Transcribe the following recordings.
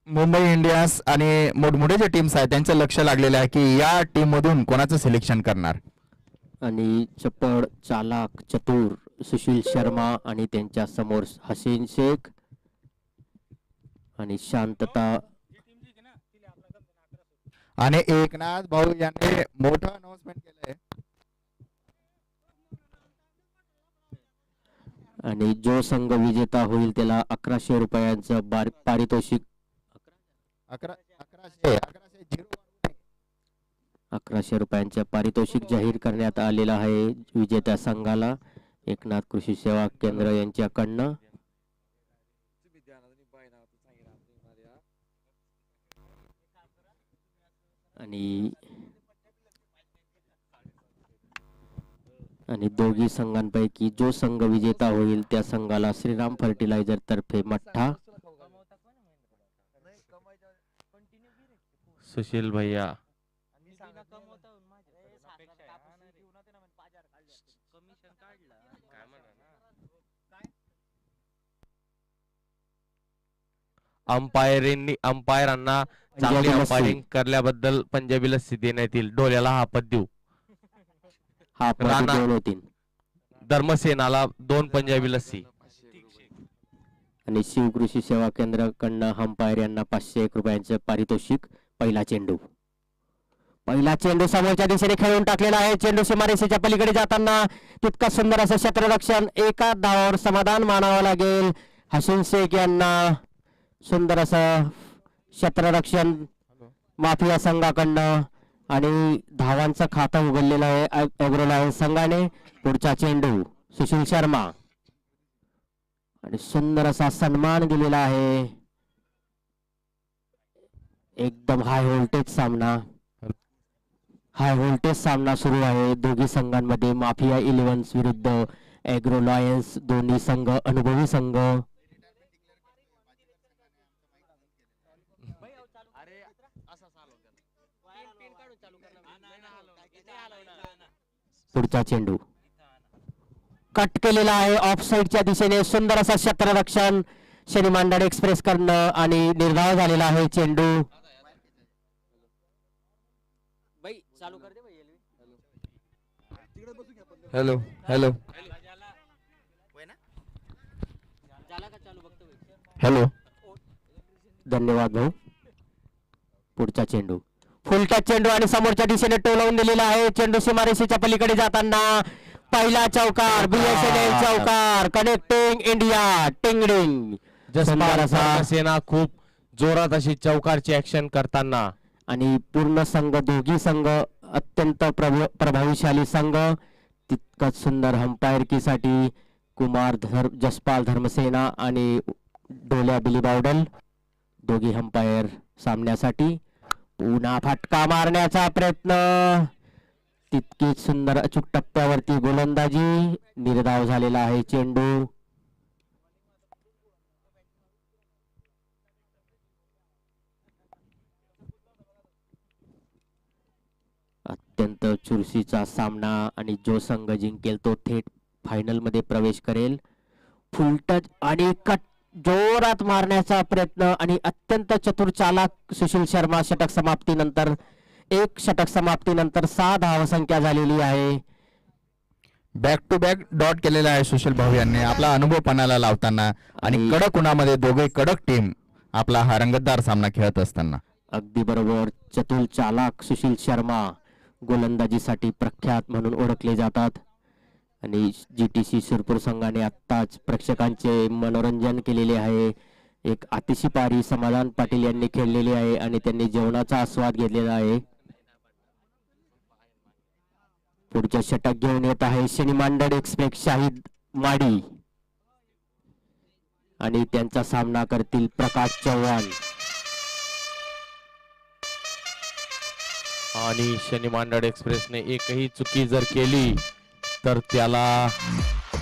Mumbai Indians आणि मोठमोठे जे टीम्स आहेत त्यांचं लक्ष लागलेलं आहे की या टीम मधून कोणाचं सिलेक्शन करणार. आणि चपळ चालाक चतुर सुशील शर्मा आणि त्यांच्या समोर हसीन शेख आणि शांतता. आणि एकनाथ भाऊ यांनी मोठं अनाउन्समेंट केलंय. आणि जो संघ विजेता होईल त्याला 1100 रुपयांचं पारितोषिक 1100 रुपयांचे पारितोषिक जाहीर करण्यात आलेलं आहे विजेत्या संघाला एकनाथ कृषी सेवा केंद्र यांच्याकडनं. आणि दोघी संघांपैकी जो संघ विजेता होईल त्या संघाला श्रीराम फर्टिलायझर तर्फे मठ्ठा. सुशील भैया अंपायरांना चांगली अंपायरिंग करल्याबद्दल पंजाबी लस्सी देण्यात येईल. डोल्याला हा पद देऊ. धर्मसेनाला 2 पंजाबी लस्सी. आणि शिवकृषी सेवा केंद्राकडनं अंपायर यांना 501 रुपयांचे पारितोषिक. पहिला चेंडू समोरच्या दिशेने खेळून टाकलेला आहे. चेंडू सीमारेषेच्या पलीकडे जाताना तितका सुंदर असं क्षेत्ररक्षण. एका धावावर समाधान मानावं लागेल हसीन शेख यांना. सुंदर असं क्षेत्ररक्षण माफिया संघाकडनं आणि धावांचं खातं उघडलेलं आहे एग्रो लायन्स संघाने. पुढचा चेंडू सुशील शर्मा आणि सुंदर असा सन्मान दिलेला आहे. एकदम हाय व्होल्टेज सामना सुरू आहे दोघी संघांमध्ये. माफिया 11 विरुद्ध एग्रो लायन्स, दोन्ही संघ अनुभवी संघ. पुढचा चेंडू कट केलेला आहे ऑफ साइडच्या दिशेने. सुंदर असा क्षेत्ररक्षण शनी मांडड एक्सप्रेस करणं आणि निर्धाव झालेला आहे चेंडू. हॅलो हॅलो हॅलो धन्यवाद भाऊ. पुढचा चेंडू फुलटा चेंडू आणि समोरच्या दिशेने टोलवून दिलेला आहे. चेंडू सीमारेषेच्या पलीकडे जाताना पहिला चौकार BSNL चौकार. Connecting India टिंगडिंग. सेना खूप जोरात अशी चौकारची ऍक्शन करताना. आणि पूर्ण संघ दोघी संघ अत्यंत प्रभावशाली संघ. तितकंच सुंदर अंपायरकीसाठी जसपाल धर्मसेना आणि डोल्या बिली बावडल दोघी अंपायर सामन्यासाठी. पुन्हा फटका मारण्याचा प्रयत्न. तितकीच सुंदर अचूक टप्प्यावरती गोलंदाजी. निर्धाव झालेला आहे चेंडू. अत्यंत चुरशीचा सामना आणि जो संघ जिंकेल तो थेट फायनल मध्ये प्रवेश करेल. फुलटच आणि कट जोरात मारण्याचा प्रयत्न आणि अत्यंत चतुर चालाक सुशील शर्मा. षटक समाप्तीनंतर 6 धावसंख्या झालेली आहे. बॅक टू बॅक डॉट केलेला आहे सुशील भाऊ यांनी आपला अनुभव पणाला लावताना. आणि कडक उन्हामध्ये दोघे कडक टीम आपला हा रंगतदार सामना खेळत असताना. अगदी बरोबर. चतुर चालाक सुशील शर्मा गोलंदाजीसाठी प्रख्यात म्हणून ओळखले जातात. आणि GTC शिरपूर संघाने आत्ताच प्रेक्षकांचे मनोरंजन केलेले आहे. एक अतिशय पारी समाधान पाटील यांनी खेळलेली आहे आणि त्यांनी जेवणाचा आस्वाद घेतलेला आहे. पुढच्या षटक घेऊन येत आहे शनी मांडड एक्सप्रेस शाहिद माडी आणि त्यांचा सामना करतील प्रकाश चव्हाण. आणि शनी मांडड एक्सप्रेसने एकही चुकी जर केली तर त्याला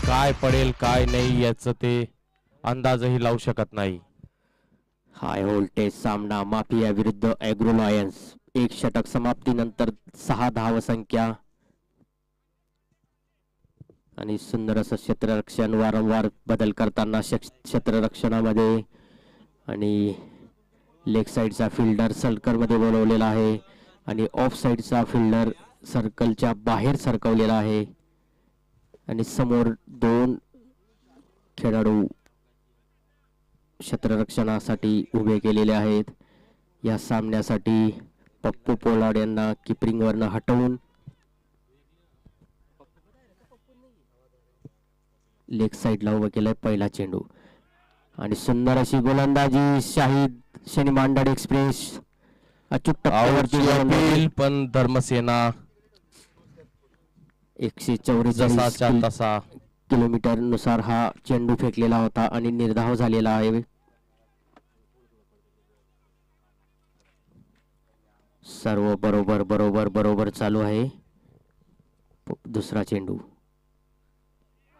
काय पडेल काय नाही याचं ते अंदाजही लावू शकत नाही. हाय व्होल्टेज सामना माफिया विरुद्ध एग्रो लायन्स. एक षटक समाप्तीनंतर 6 धावसंख्या आणि सुंदर असं क्षेत्ररक्षण. वारंवार बदल करताना क्षेत्ररक्षणामध्ये आणि लेग साईडचा फिल्डर सर्कलमध्ये बोलवलेला आहे आणि ऑफ साईडचा फिल्डर सर्कलच्या बाहेर सरकवलेला आहे आणि समोर 2 खेळाडू क्षेत्ररक्षणासाठी उभे केलेले आहेत. या सामन्यासाठी पप्पू पोलार्ड यांना किपरिंगवरनं हटवून लेग साईडला उभं केलंय. पहिला चेंडू आणि सुंदर अशी गोलंदाजी शाहिद शनी मांडड एक्सप्रेस अचूक टप्प्यावरती गोलंदाजी. अपील पण धर्मसेना 144 जसाच्या तसा किलोमीटर नुसार हा चेंडू फेकलेला होता आणि निर्धाव झालेला आहे. सर्व बरोबर बरोबर बरोबर चालू आहे. दुसरा चेंडू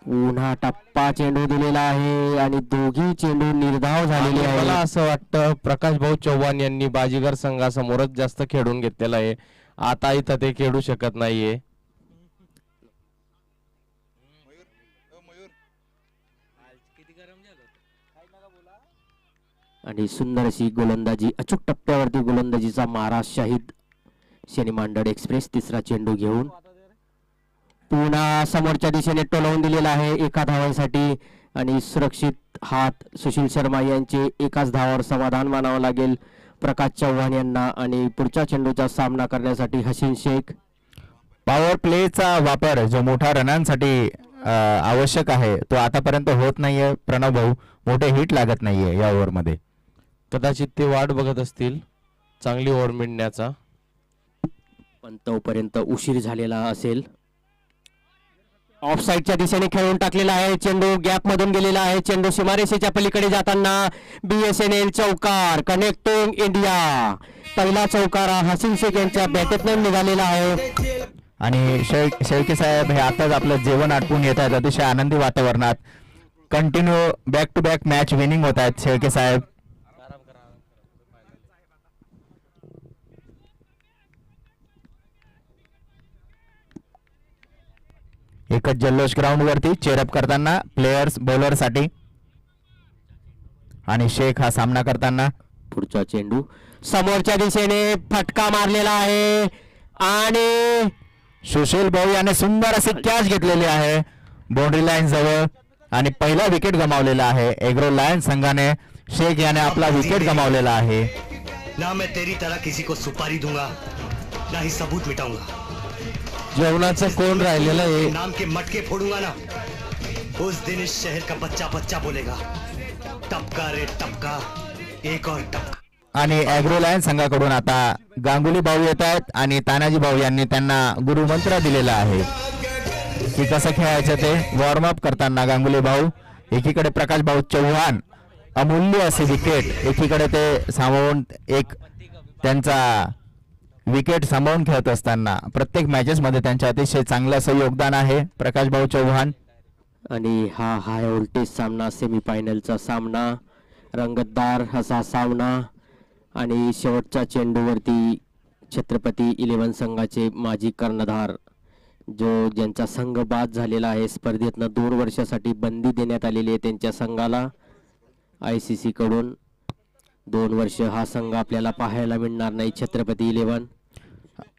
पुन्हा टप्पा चेंडू दिलेला आहे आणि दोघी चेंडू निर्धाव झालेले आणि मला आहे. असं वाटतं प्रकाश भाऊ चव्हाण यांनी बाजीगर संघासमोरच जास्त खेळून घेतलेला आहे. आता इथं ते खेळू शकत नाहीये. आणि सुंदर अशी गोलंदाजी अचूक टप्प्यावरती गोलंदाजीचा मारा शाहिद शनी मांडड एक्सप्रेस. तिसरा चेंडू घेऊन पुन्हा समोरच्या दिशेने टोलवून दिलेला आहे एका धावासाठी आणि सुरक्षित हात सुशील शर्मा यांचे एकाच धावावर समाधान मानावं लागेल प्रकाश चव्हाण यांना. आणि पुढच्या चेंडूचा सामना करण्यासाठी हसीन शेख. पॉवर प्लेचा वापर जो मोठ्या रनांसाठी आवश्यक आहे तो आतापर्यंत होत नाहीये. प्रणव भाऊ मोठे हिट लागत नाहीये या ओव्हरमध्ये. कदाचित ते वाट बघत असतील चांगली ओव्हर मिळण्याचा. पण तोपर्यंत उशीर झालेला असेल. ऑफ साईडच्या दिशेने खेळून टाकलेला आहे चेंडू. गॅप मधून गेलेला आहे चेंडू. सीमारेषेच्या पलीकडे जाताना BSNL चौकार कनेक्टिंग इंडिया. पहिला चौकार हसीन शेख यांच्या बॅटेतून निघालेला आहे. आणि शेळके साहेब हे आताच आपलं जेवण आटपून येत आहेत अतिशय आनंदी वातावरणात. Continue back to back match winning होत आहेत शेळके साहेब. एकच जल्लोष ग्राउंड वरती चेअरअप करताना प्लेयर्स बॉलर साठी आणि शेख हा सामना करताना. पुढचा चेंडू समोरच्या दिशेने फटका मारलेला आहे आणि सुशील भाऊ याने सुंदर असे कॅच घेतलेले आहे बाउंड्री लाईन जवळ आणि पहिला विकेट गमावलेला आहे. एग्रो लायन संघाने शेख याने आपला विकेट गमावलेला आहे. ना मैं तेरी तरह किसी को सुपारी दूंगा ना ही सबूत मिटाऊंगा. जेवणाचं कोण राहिलेलं आहे. नाम के मटके फोड़ूंगा ना उस दिन इस शहर का बच्चा बच्चा बोलेगा टपका रे टपका एक और टपका. आणि एग्रो लायन संघाकडून आता गांगुली भाऊ येत आहेत आणि तानाजी भाऊ यांनी त्यांना गुरुमंत्र दिलेला आहे की कसं खेळायचं ते. वॉर्मअप करताना गांगुली भाऊ एकीकडे प्रकाश भाऊ चव्हाण अमूल्य असे विकेट एकीकडे ते सांभाळून एक त्यांचा विकेट सांभाळून खेळत असताना प्रत्येक मॅचेस मध्ये त्यांचे अतिशय चांगलं असं योगदान आहे प्रकाश भाऊ चव्हाण. आणि हा हाय व्होल्टेज सामना सेमीफायनलचा सामना रंगतदार असा सामना. आणि शेवटच्या चेंडूवरती छत्रपती 11 संघाचे माजी कर्णधार ज्यांचा संघ बाद झालेला आहे स्पर्धेतनं 2 वर्षासाठी बंदी देण्यात आलेली आहे त्यांच्या संघाला ICC कडून. 2 वर्ष हा संघ आपल्याला पाहायला मिळणार नाही छत्रपती 11.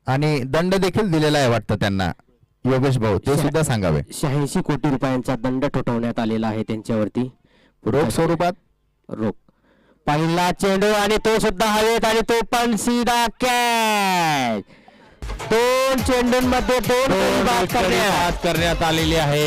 आणि दंड देखील दिलेला आहे वाटतं त्यांना योगेश भाऊ ते सुद्धा सांगावे. 86 कोटी रुपयांचा दंड ठोठावण्यात आलेला आहे त्यांच्यावरती रोख स्वरूपात. रोख. पहिला चेंडू आणि तो सुद्धा हवेत आणि तो पण सीधा कॅच. 2 चेंडूंमध्ये 2 गडी बाद करण्यात आलेली आहे.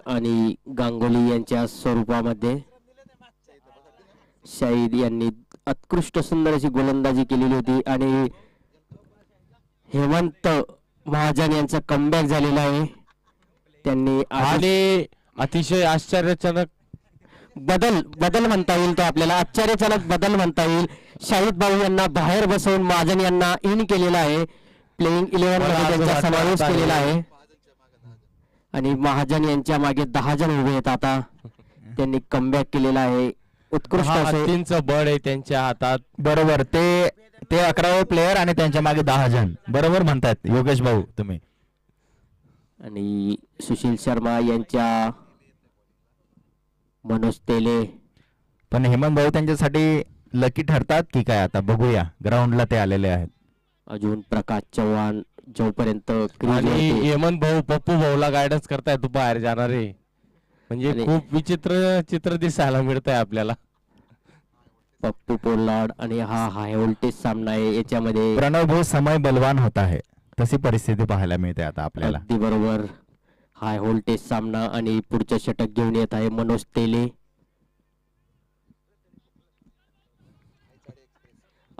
आणि गांगुली यांच्या स्वरूपामध्ये शाहिद यांनी उत्कृष्ट सुंदर अशी गोलंदाजी केलेली होती आणि हेमंत महाजन यांचं कमबॅक झालेलं आहे. त्यांनी आणि अतिशय आश्चर्यजनक बदल म्हणता येईल, तो आपल्याला आश्चर्यजनक बदल म्हणता येईल. शाहिद भाऊ यांना बाहेर बसवून महाजन यांना इन केलेला आहे. प्लेइंग 11 मध्ये त्यांचा समावेश केलेला आहे आणि महाजन यांच्या मागे 10 जण उभे आहेत. आता त्यांनी कमबॅक केलेला आहे. उत्कृष्ट असे हत्तींचं बळ आहे त्यांच्या हातात. बरोबर, ते 11वे प्लेयर आणि त्यांच्या मागे 10 जण. बरोबर म्हणतात योगेश भाऊ तुम्ही. आणि सुशील शर्मा यांच्या मनोज तेले. पण हेमंत भाऊ त्यांच्यासाठी लकी ठरतात की काय, आता बघूया. ग्राउंडला ते आलेले आहेत. अजून प्रकाश चव्हाण जोपर्यंत आणि हेमंत भाऊ पप्पू भाऊला गायडन्स करताय, तू बाहेर जाणार आहे. म्हणजे खूप विचित्र चित्र दिसायला मिळत आहे आपल्याला. पप्पू पोलार्ड आणि हा हाय व्होल्टेज सामना आहे. याच्यामध्ये प्रणव भाऊ समय बलवान होत आहे, तशी परिस्थिती पाहायला मिळते आता आपल्याला. अगदी बरोबर. हाय व्होल्टेज सामना आणि पुढचं षटक घेऊन येत आहे मनोज तेले.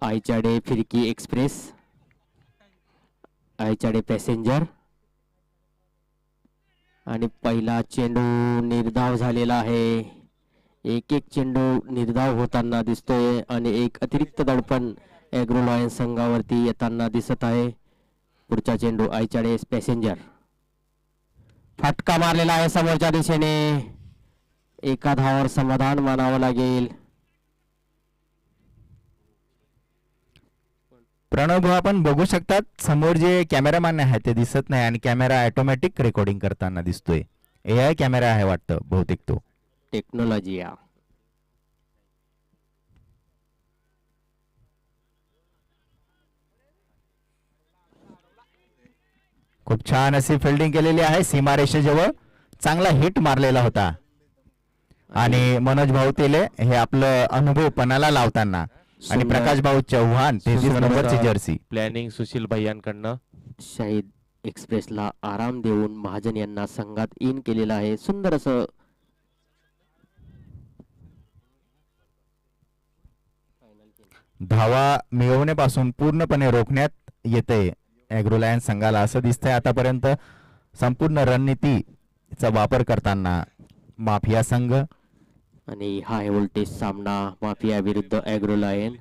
आयचाडे फिरकी एक्सप्रेस, आयचाडे पॅसेंजर. आणि पहिला चेंडू निर्धाव झालेला आहे. एक चेंडू निर्धाव होताना दिसतोय आणि एक अतिरिक्त दडपण ॲग्रो लायन्स संघावरती येताना दिसत आहे. पुढचा चेंडू आयचाडे पॅसेंजर. फटका मारलेला आहे समोरच्या दिशेने. एका धावावर समाधान मानावं लागेल. प्रणव भाऊ आपण बघू शकतात समोर जे कॅमेरामॅन आहे ते दिसत नाही आणि कॅमेरा ऑटोमॅटिक रेकॉर्डिंग करताना दिसतोय. AI कॅमेरा आहे वाटतं बहुतेक तो. टेक्नॉलॉजी या खूप छान अशी फिल्डिंग केलेली आहे. सीमारेषेजवळ चांगला हिट मारलेला होता. आणि मनोज भाऊ तेले हे आपलं अनुभव पणाला लावताना आणि प्रकाश भाऊ चव्हाण 33 नंबरची जर्सी. प्लॅनिंग सुशील भैयांकडनं. शाहिद एक्सप्रेसला आराम देऊन महाजन यांना संघात इन केलेला आहे. सुंदर असं धावा मिळवण्यापासून पूर्णपणे रोखण्यात येते ॲग्रो लायन्स संघाला असं दिसतंय आतापर्यंत. संपूर्ण रणनीतीचा वापर करताना माफिया संघ. आणि हाय व्होल्टेज सामना माफिया विरुद्ध ॲग्रो लायन.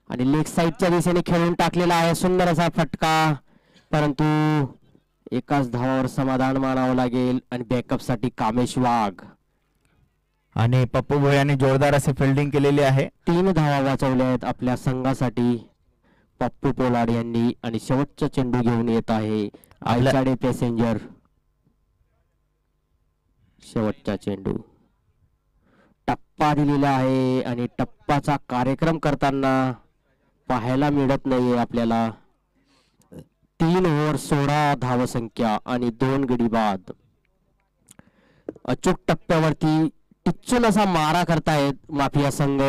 आणि लेग साईडच्या दिशेने खेळून टाकलेला आहे. सुंदर असा फटका, परंतु एकाच धावावर समाधान मानावं लागेल. आणि बॅकअप साठी कामेश वाघ. आणि पप्पू भोयांनी जोरदार असे फिल्डिंग केलेली आहे. 3 धावा वाचवल्या आहेत आपल्या संघासाठी पप्पू पोलार्ड यांनी. आणि शेवटचा चेंडू घेऊन येत आहे आयचाडे पॅसेंजर. शेवटचा चेंडू टप्पा दिलेला आहे आणि टप्पाचा कार्यक्रम करताना पाहायला मिळत नाहीये आपल्याला. 3 ओव्हर 16 धावसंख्या आणि 2 गडी बाद. अचूक टप्प्यावरती टिच्चून असा मारा करतायत माफिया संघ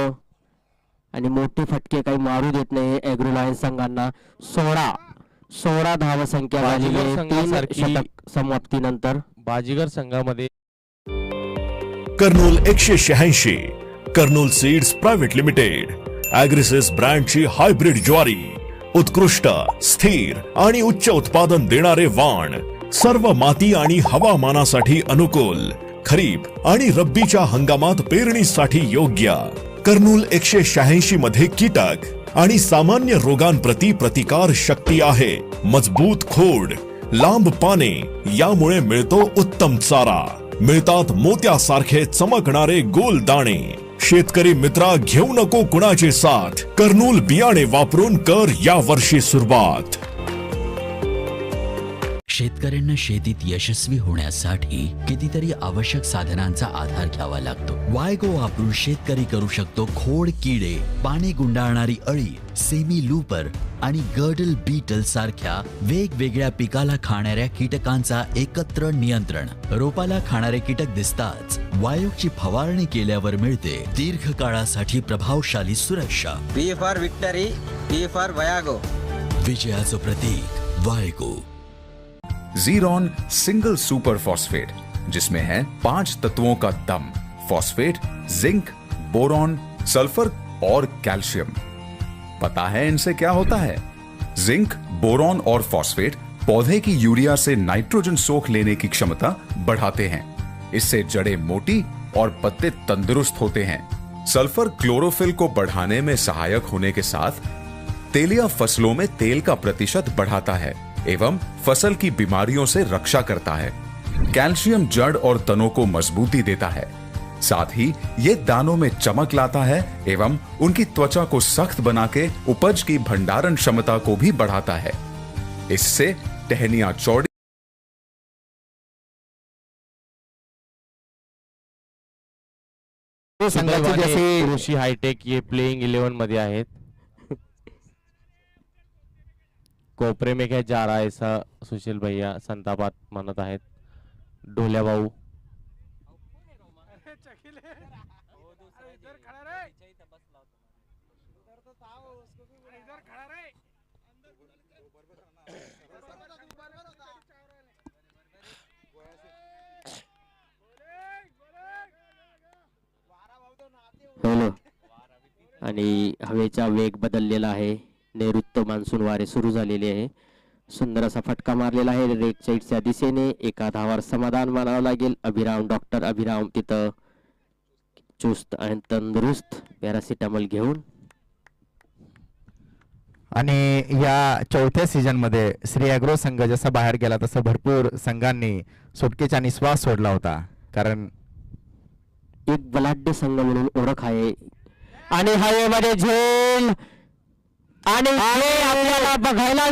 आणि मोठे फटके काही मारू देत नाही ॲग्रो लायन्स संघांना. 16 धावसंख्या झालेली आहे 3 षटक समाप्तीनंतर. बाजीगर संघामध्ये Kurnool 186, Kurnool seeds private limited, ॲग्रिसिस ब्रँडची हायब्रिड ज्वारी, उत्कृष्ट, स्थिर आणि उच्च उत्पादन देणारे वाण, सर्व माती आणि हवामानासाठी अनुकूल, खरीप आणि रब्बीच्या हंगामात पेरणीसाठी योग्य. कर्नूल 186 मध्ये कीटक आणि सामान्य रोगांप्रती प्रतिकार शक्ती आहे. मजबूत खोड, लांब पाने, यामुळे मिळतो उत्तम चारा. मिळतात मोत्यासारखे चमकणारे गोल दाणे. शेतकरी मित्रा, घेऊ नको कुणाची साथ. कर्नूल बियाणे वापरून कर या वर्षी सुरुवात. शेतकऱ्यांना शेतीत यशस्वी होण्यासाठी कितीतरी आवश्यक साधनांचा आधार घ्यावा लागतो. वायगो वापरून शेतकरी करू शकतो खोड किडे, पाने गुंडाळणारी अळी, सेमी लूपर आणि गर्डल बीटल सारख्या वेगवेगळ्या पिकाला खाणाऱ्या कीटकांचा एकत्र नियंत्रण. रोपाला खाणारे कीटक दिसताच वायोची फवारणी केल्यावर मिळते दीर्घकाळासाठी प्रभावशाली सुरक्षा. V for victory, V for Viago. विजयाचं प्रतीक वायगो. जीरॉन सिंगल सुपर फॉस्फेट, जिसमें है 5 तत्वों का दम: फॉस्फेट, जिंक, बोरॉन, सल्फर और कैल्शियम. पता है इनसे क्या होता है? जिंक, बोरॉन और फॉस्फेट पौधे की यूरिया से नाइट्रोजन सोख लेने की क्षमता बढ़ाते हैं। इससे जड़ें मोटी और पत्ते तंदुरुस्त होते हैं। सल्फर क्लोरोफिल को बढ़ाने में सहायक होने के साथ तेलिया फसलों में तेल का प्रतिशत बढ़ाता है एवं फसल की बीमारियों से रक्षा करता है। कैल्शियम जड़ और तनों को मजबूती देता है। साथ ही ये दानों में चमक लाता है एवं उनकी त्वचा को सख्त बना के उपज की भंडारण क्षमता को भी बढ़ाता है। इससे टहनियां चौड़ी संघाची सुदैवाने जशी कृषी हायटेक हे प्लेइंग 11 मध्ये आहेत. कोपरे में क्या जा रहा है ऐसा सुशील भैया संतापात म्हणत आहेत. ढोल्या भाऊ हॅलो. आणि हवेचा वेग बदललेला आहे. नैऋत्य मान्सून वारे सुरू झालेले आहे. सुंदर असा फटका मारलेला आहे रेड साईडच्या दिशेने. एका धावावर समाधान मानावं लागेल. अभिराम डॉक्टर अभिराम तिथं चुस्त आणि तंदुरुस्त पॅरासिटामॉल घेऊन. आणि या चौथ्या सीझन मध्ये श्री ॲग्रो संघ जसा बाहेर गेला तसं भरपूर संघांनी सुटकेचा निश्वास सोडला होता. कारण एक बलाढ्य संघ म्हणून ओळख आहे. आणि हवेमध्ये झेल आणि आपल्याला बघायला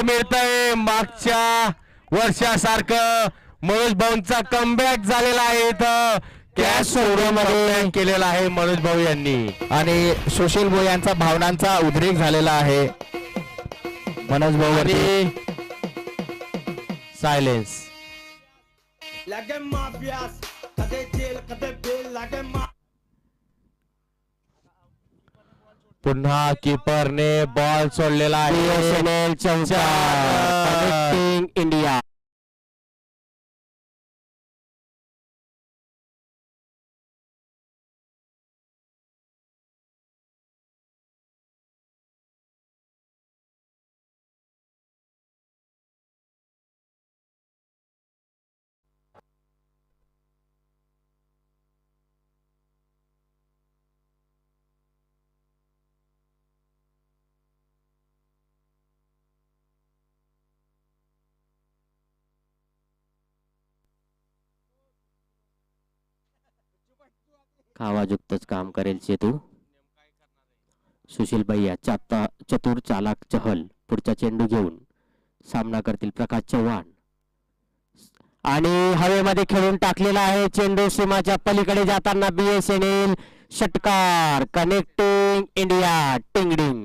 मिळतंय मागच्या वर्षासारखं मनोज भाऊंचा कमबॅक झालेला आहे. इथं कॅश मध्ये केलेला आहे मनोज भाऊ यांनी. आणि सुशील भाऊ यांचा भावनांचा उद्रेक झालेला आहे. मनोज भाऊ आणि सायलेन्स. पुन्हा कीपरने बॉल सोडलेला आहे. इंडिया. कावाजुक्तच काम करेल चेतू. सुशील भैया चतुर चालाक चहल पुढचा चेंडू घेऊन सामना करतील प्रकाश चव्हाण. आणि हवेमध्ये खेळून टाकलेला आहे चेंडू. सीमाच्या पलीकडे जाताना BSNL षटकार. Connecting India. टिंगडिंग.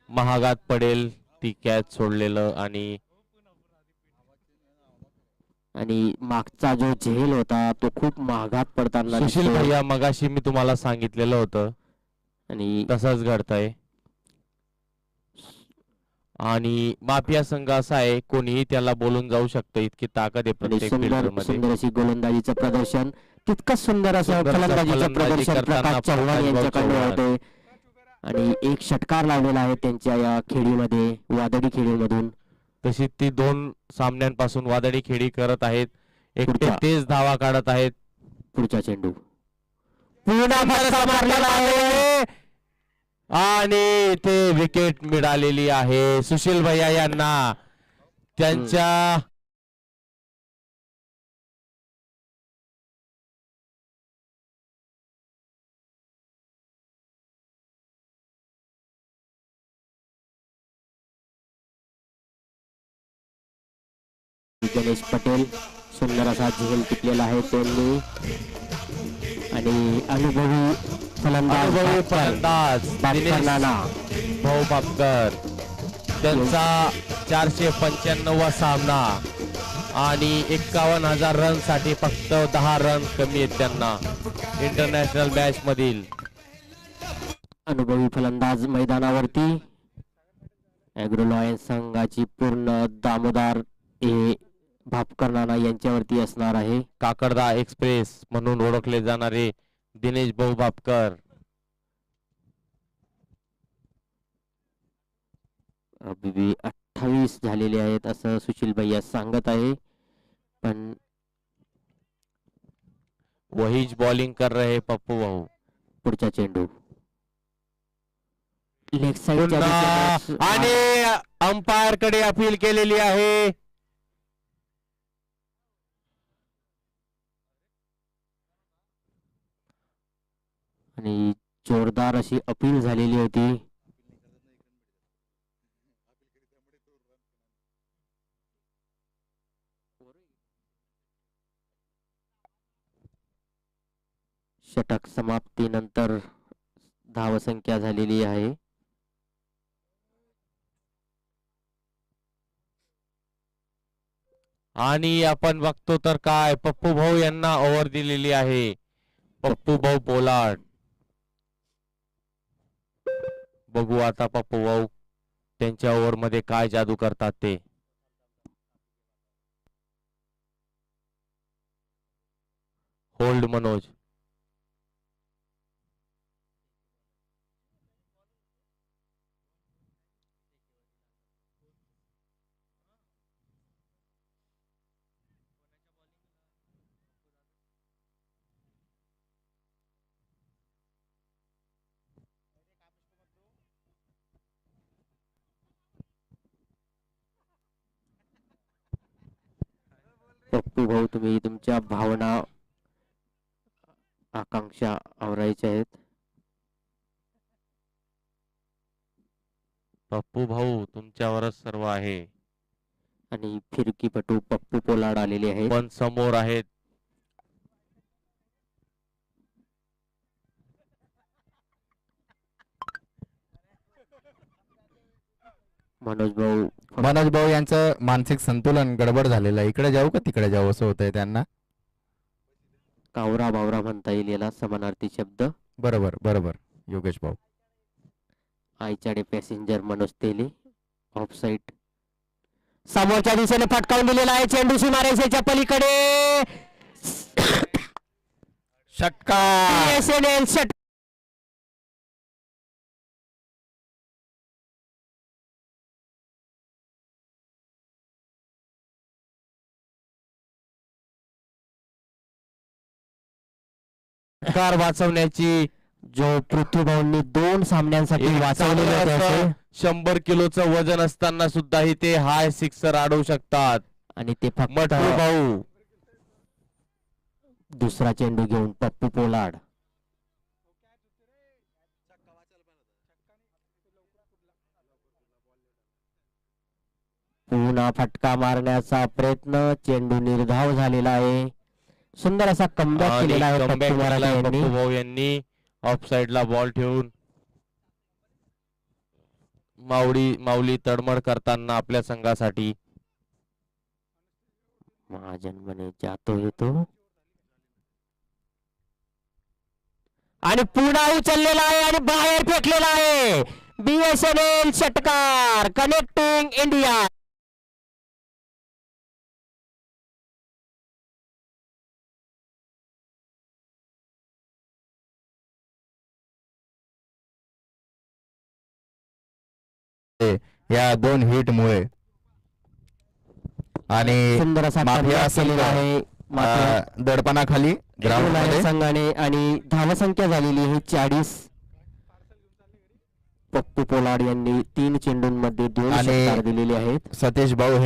महागात पडेल ती कॅच सोडलेलं. आणि मागचा जो झेल होता तो खूप महागात पडताना सुशील दिसतोय. भैया मगाशी मी तुम्हाला सांगितलेलं होतं आणि तसंच घडतंय. आणि माफिया संघ असा आहे कोणीही त्याला बोलून जाऊ शकतं इतकी ताकद आहे आणि प्रत्येक फिल्डर मध्ये. सुंदर अशी गोलंदाजीचं प्रदर्शन. तितकंच सुंदर असं सुंदर असं फलंदाजीचं फलंदाजी प्रदर्शन करताना प्रकाश चव्हाण प्रकाश भाऊ यांच्याकडून चव्हाण. होते. आणि एक षटकार लावलेला आहे त्यांच्या या खेळीमध्ये वादळी खेळीमधून. तशी ती 2 सामन्यांपासून वादळी खेळी करत आहेत. एकटे पुढचा. तेच धावा काढत आहेत. पुढचा चेंडू पुन्हा फटका मारलेला आहे. आणि ते विकेट मिळालेली आहे सुशील भैया यांना. त्यांच्या गणेश पटेल सुंदर असा झेल टिकलेला आहे त्यांनी. आणि अनुभवी फलंदाज दिनेश नाना भाऊ बापकर त्यांचा 495वा सामना आणि 51,000 रन साठी फक्त 10 रन कमी आहेत त्यांना इंटरनॅशनल मॅच मधील. अनुभवी फलंदाज मैदानावरती. ॲग्रो लॉयन्स संघाची पूर्ण दामोदार हे भापकर नाना यांच्यावरती असणार आहे. काकडदा एक्सप्रेस म्हणून ओळखले जाणारे दिनेश भाऊ बापकर. अभी 28 झालेले आहेत असं सुशील भैया सांगत आहे, पण वहीच बॉलिंग कर रहे पप्पू भाऊ. पुढचा चेंडू लेग पुन्हा आणि अंपायर कडे अपील केलेली आहे. आणि जोरदार अशी अपील झालेली होती. षटक समाप्तीनंतर धावसंख्या झालेली आहे. आणि आपण बघतो तर काय पप्पू भाऊ यांना ओव्हर दिलेली आहे. पप्पू भाऊ पोलार्ड. बघू आता पप्पू भाऊ त्यांच्या ओव्हर मध्ये काय जादू करतात ते. होल्ड मनोज. पप्पू भाऊ तुम्ही तुमच्या भावना आकांक्षा आवरायच्या आहेत. पप्पू भाऊ तुमच्यावरच सर्व आहे. आणि फिरकीपटू पप्पू पोलार्ड आलेले आहेत. पण समोर आहेत मनोज भाऊ यांचं मानसिक संतुलन गडबड झालेलं आहे. इकडे जाऊ का तिकडे जाऊ असं होतंय त्यांना. कावरा बावरा म्हणता येईल याला समानार्थी शब्द. बरोबर बरोबर योगेश भाऊ. आयच्याडे passenger Manoj Teli off side. समोरच्या दिशेने फटकावून दिलेला आहे चेंडू सीमारेषेच्या पलीकडे. षटकार. BSNL षटकार. कार वाचवण्याची जो पृथ्वीभाऊंनी 2 सामन्यांसाठी वाचवलेले होते असे. 100 किलोचं वजन असताना सुद्धा ते हाय सिक्सर अडवू शकतात. आणि ते फक्त मटकू भाऊ. दुसरा चेंडू घेऊन पप्पू पोलार्ड. पुन्हा फटका मारण्याचा प्रयत्न. चेंडू निर्धाव झालेला आहे. सुंदर असा कमबॅक केलेला आहे पप्पू मराठे यांनी. पप्पू भाऊ यांनी ऑफ साइडला बॉल ठेवून माऊली तडमड करताना आपल्या संघासाठी. महाजन्मने जातो येतो आणि पुन्हा उचललेला आहे आणि बाहेर फेकलेला आहे. BSNL षटकार. Connecting India. या 2 हिट मुळे आणि सुंदर असा माफिया comeback केलेला आहे दडपणाखाली ग्राउंड मध्ये संघाने. आणि धावसंख्या झालेली आहे 40. पप्पू पोलार्ड यांनी 3 चेंडूंमध्ये 2 षटकार दिलेले आहेत. सतीश भाऊ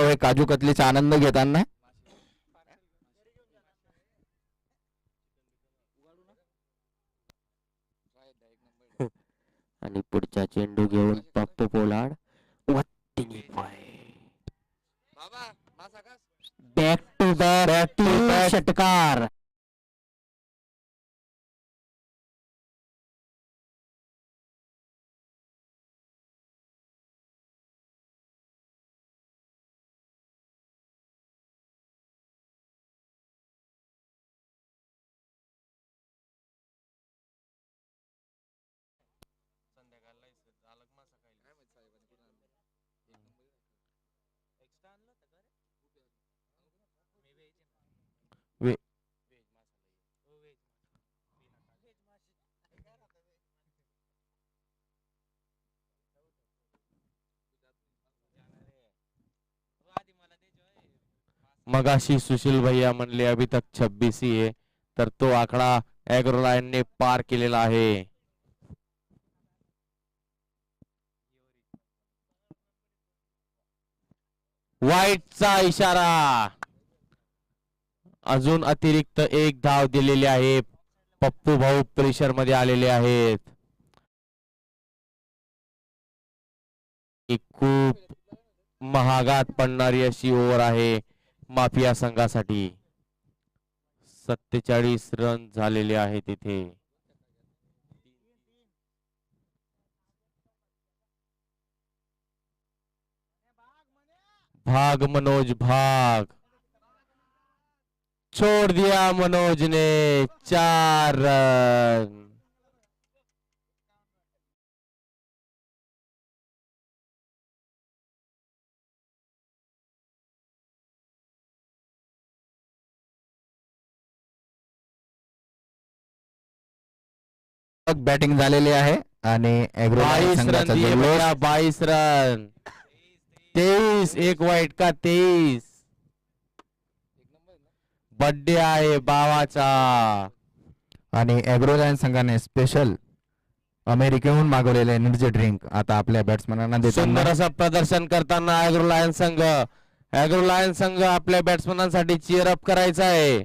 हे काजू कतलीचा आनंद घेताना. आणि पुढचा चेंडू घेऊन Pappu Pollard. Back to back 3 षटकार. मगाशी सुशील भैया म्हणले अभी तक 26 ही आहे, तर तो आकडा ॲग्रोलाईनने पार केलेला आहे. वाईटचा इशारा. अजून अतिरिक्त एक धाव दिलेली आहे. पप्पू भाऊ प्रेशर मध्ये आलेले आहेत. ही खूप महागात पडणारी अशी ओव्हर आहे माफिया संघासाठी. 47 रन झालेले आहेत तिथे. भाग मनोज भाग. छोड़ दिया मनोज ने 4 रन. बॅटिंग झालेली आहे आणि ॲग्रो 22 रन संघाचा दिए जल्लोष. भैया, 22 रन. 23 एक वाईट का 23. बर्थडे आहे बावाचा. आणि ॲग्रोलाईन संघाने स्पेशल अमेरिकेहून मागवलेले एनर्जी ड्रिंक आता आपल्या बॅट्समॅनांना देताना सुंदर असं प्रदर्शन करताना ॲग्रोलायन संघ. ॲग्रोलायन संघ आपल्या बॅट्समॅनांसाठी चीअर अप करायचा आहे.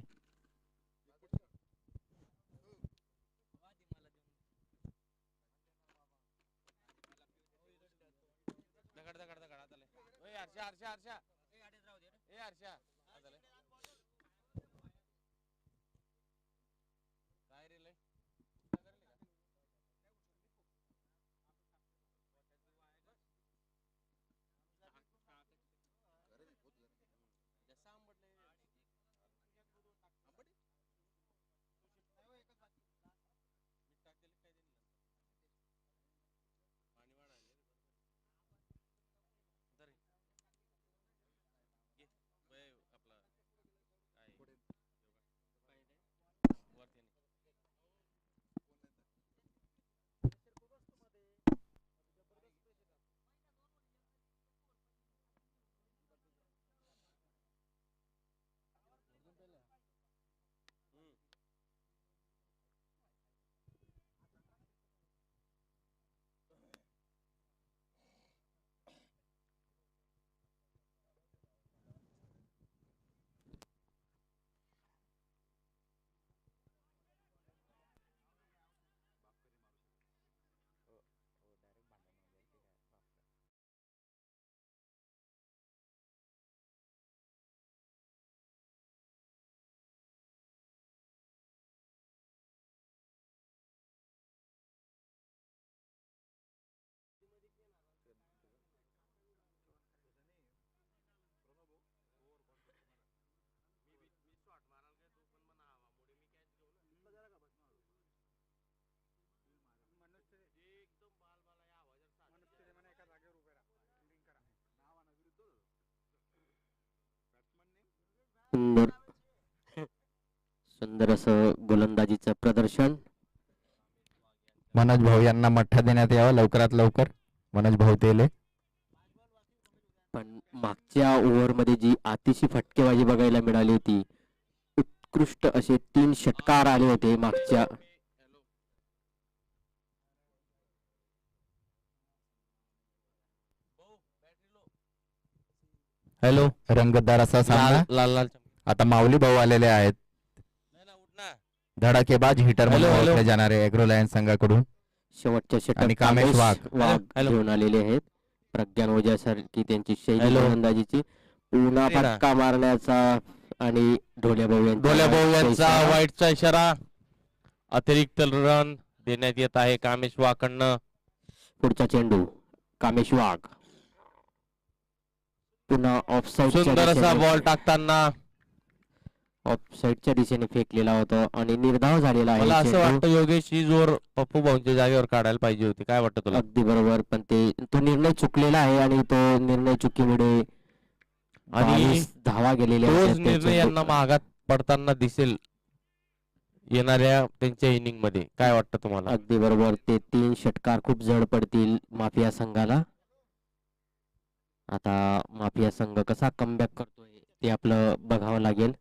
सुंदर सुंदर असं गोलंदाजीचं प्रदर्शन. मनोज भाऊ यांना मठ्ठा देण्यात यावा लवकरात लवकर. मनोज भाऊ तेले. पण मागच्या ओव्हर मध्ये जी अतिशय फटकेबाजी बघायला मिळाली होती, उत्कृष्ट असे 3 षटकार आले होते मागच्या. हॅलो. रंगतदार असा सामना. लाल लाल आता माऊली भाऊ आलेले आहेत. धडाकेबाज हिटर म्हणून हॅलो, हॅलो. ओळखले जाणारे ॲग्रोलायन संघाकडून. शेवटच्या षटक आणि कामेश वाघ. हॅलो. घेऊन आलेले आहेत. प्रज्ञान ओझ्यासारखी त्यांची शैली हॅलो. गोलंदाजीची. पुन्हा अरे ना. फटका मारण्याचा आणि ढोल्या भाऊ डोल्या भाऊ यांचा इशारा. वाईटचा इशारा. अतिरिक्त रन देण्यात येत आहे कामेश वाकडनं. पुढचा चेंडू कामेश वाघ. पुन्हा सुंदर असा बॉल टाकताना ऑफसाईडच्या दिशेने फेकलेला होता आणि निर्धाव झालेला मला आहे असं चेंडू. वाटतं योगेश ही जोर पप्पू भाऊंच्या जागेवर काढायला पाहिजे होती. काय वाटतं तुला? अगदी बरोबर, पण तो निर्णय चुकलेला आहे आणि तो निर्णय चुकीमुळे आणि 22 धावा गेलेल्या तोच आहेत त्या निर्णय चेंडू- यांना महागात पडताना दिसेल येणाऱ्या त्यांच्या इनिंग मध्ये. काय वाटतं तुम्हाला? अगदी बरोबर. ते 3 षटकार खूप जड पडतील माफिया संघाला. आता माफिया संघ कसा कमबॅक करतोय ते आपलं बघावं लागेल.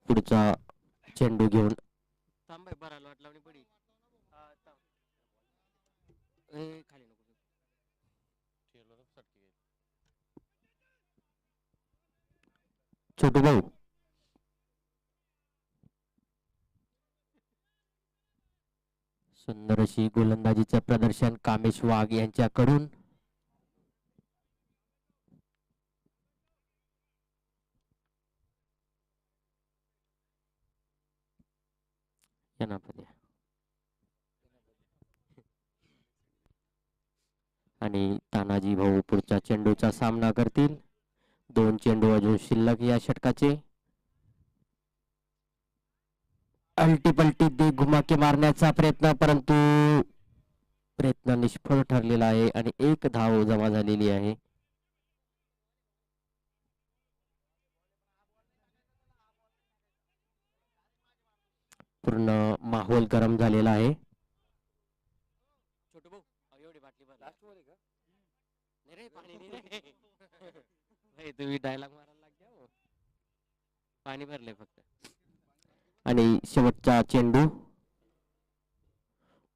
पुढचा चेंडू घेऊन छोटू भाऊ सुंदर अशी गोलंदाजीचं प्रदर्शन कामेश वाघ यांच्याकडून. आणि तानाजी भाऊ पुढच्या चेंडूचा सामना करतील. 2 चेंडू अजून शिल्लक या षटकाचे. अल्टीपल्टी दे घुमाके मारण्याचा प्रयत्न, परंतु प्रयत्न निष्फळ ठरलेला आहे आणि 1 धाव जमा झालेली आहे. पूर्ण माहोल गरम झालेला आहे. तुम्ही डायलॉग मारायला लागल्या, पाणी भरले फक्त. आणि शेवटचा चेंडू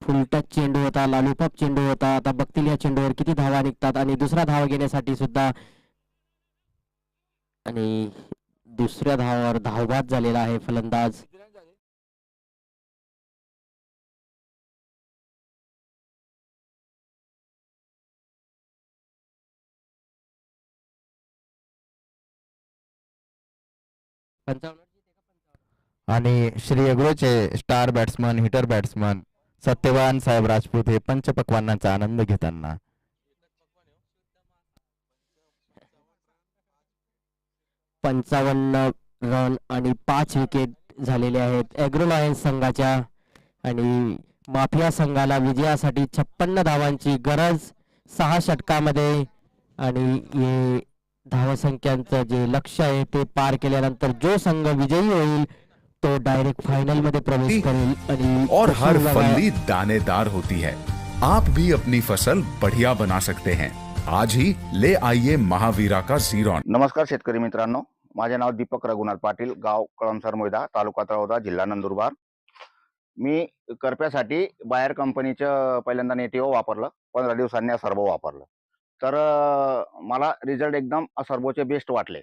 फुल टच चेंडू होता, लालूपाप चेंडू होता. आता बघतील या चेंडूवर किती धावा निघतात. आणि दुसरा धावा घेण्यासाठी सुद्धा आणि दुसऱ्या धावावर धावबाद झालेला आहे फलंदाज. आणि श्री अग्रोचे star batsman, hitter batsman Satyawan साहेब राजपूत हे पंचपक्वान्नाचा आनंद घेताना. 55 रन आणि 5 विकेट झालेले आहेत ॲग्रो लायन्स संघाच्या. आणि माफिया संघाला विजयासाठी 56 धावांची गरज 6 षटकामध्ये. आणि हे धावसंख्यांचं जे लक्ष्य आहे ते पार केल्यानंतर जो संघ विजयी होईल तो डायरेक्ट फाइनल में प्रवेश करेल. और हर फल्ली दानेदार होती है. आप भी अपनी फसल बढ़िया बना सकते हैं. आज ही ले आइए महावीरा का झीरॉन. नमस्कार शेतकरी मित्रांनो, माझे नाव दीपक रघुनाथ पाटील, गाव कळमसर मोयदा, तालुका तळोदा, जिल्हा नंदुरबार. मी करप्यासाठी बायर कंपनीचं पहिल्यांदा नेटिव्ह वापरलं. 15 दिवसांनी सर्वो वापरलं तर मला रिझल्ट एकदम सर्वोचे बेस्ट वाटले.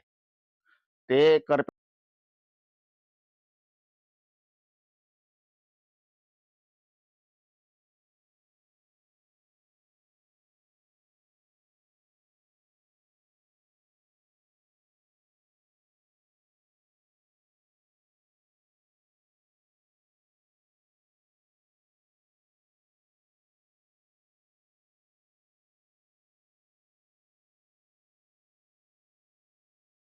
ते करप्या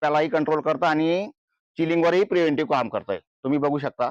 त्यालाही कंट्रोल करतं आणि चिलिंगवरही प्रिव्हेंटिव्ह काम करतंय. तुम्ही बघू शकता.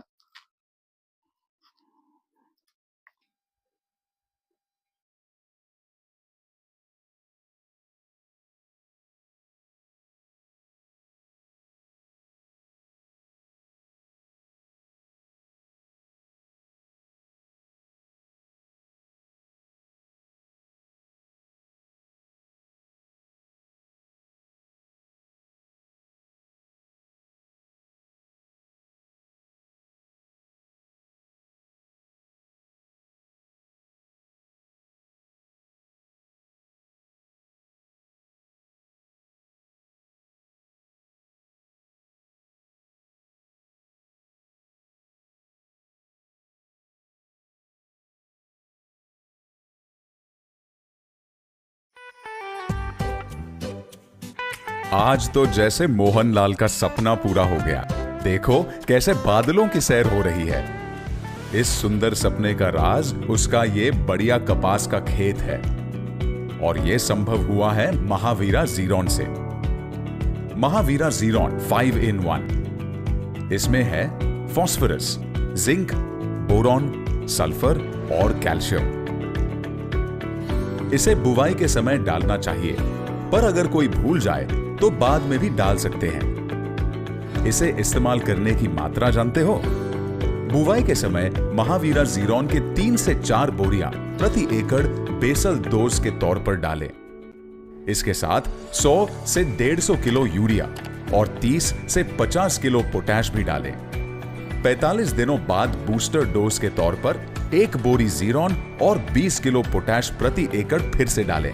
आज तो जैसे मोहनलाल का सपना पूरा हो गया. देखो कैसे बादलों की सैर हो रही है. इस सुंदर सपने का राज उसका ये बढ़िया कपास का खेत है. और ये संभव हुआ है महावीरा ज़ीरॉन से. महावीरा ज़ीरॉन 5 in 1. इसमें है फास्फोरस, जिंक, बोरॉन, सल्फर और कैल्शियम. इसे बुवाई के समय डालना चाहिए, पर अगर कोई भूल जाए तो बाद में भी डाल सकते हैं. इसे इस्तेमाल करने की मात्रा जानते हो? बुवाई के समय महावीरा ज़ीरॉन के 3 से 4 बोरियां प्रति एकड़ बेसल डोज के तौर पर डालें. इसके साथ 100 से 150 किलो यूरिया और 30 से 50 किलो पोटैश भी डालें। 45 दिनों बाद बूस्टर डोज के तौर पर 1 बोरी जीरोन और 20 किलो पोटैश प्रति एकड़ फिर से डालें।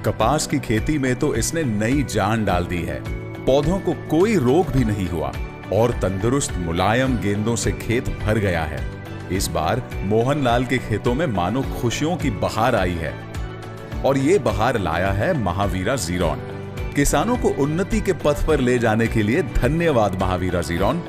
कपास की खेती में तो इसने नई जान डाल दी है। पौधों को कोई रोग भी नहीं हुआ और तंदुरुस्त मुलायम गेंदों से खेत भर गया है। इस बार मोहनलाल के खेतों में मानो खुशियों की बहार आई है और ये बहार लाया है महावीरा जीरोन। किसानों को उन्नति के पथ पर ले जाने के लिए धन्यवाद Mahavira जीरोन।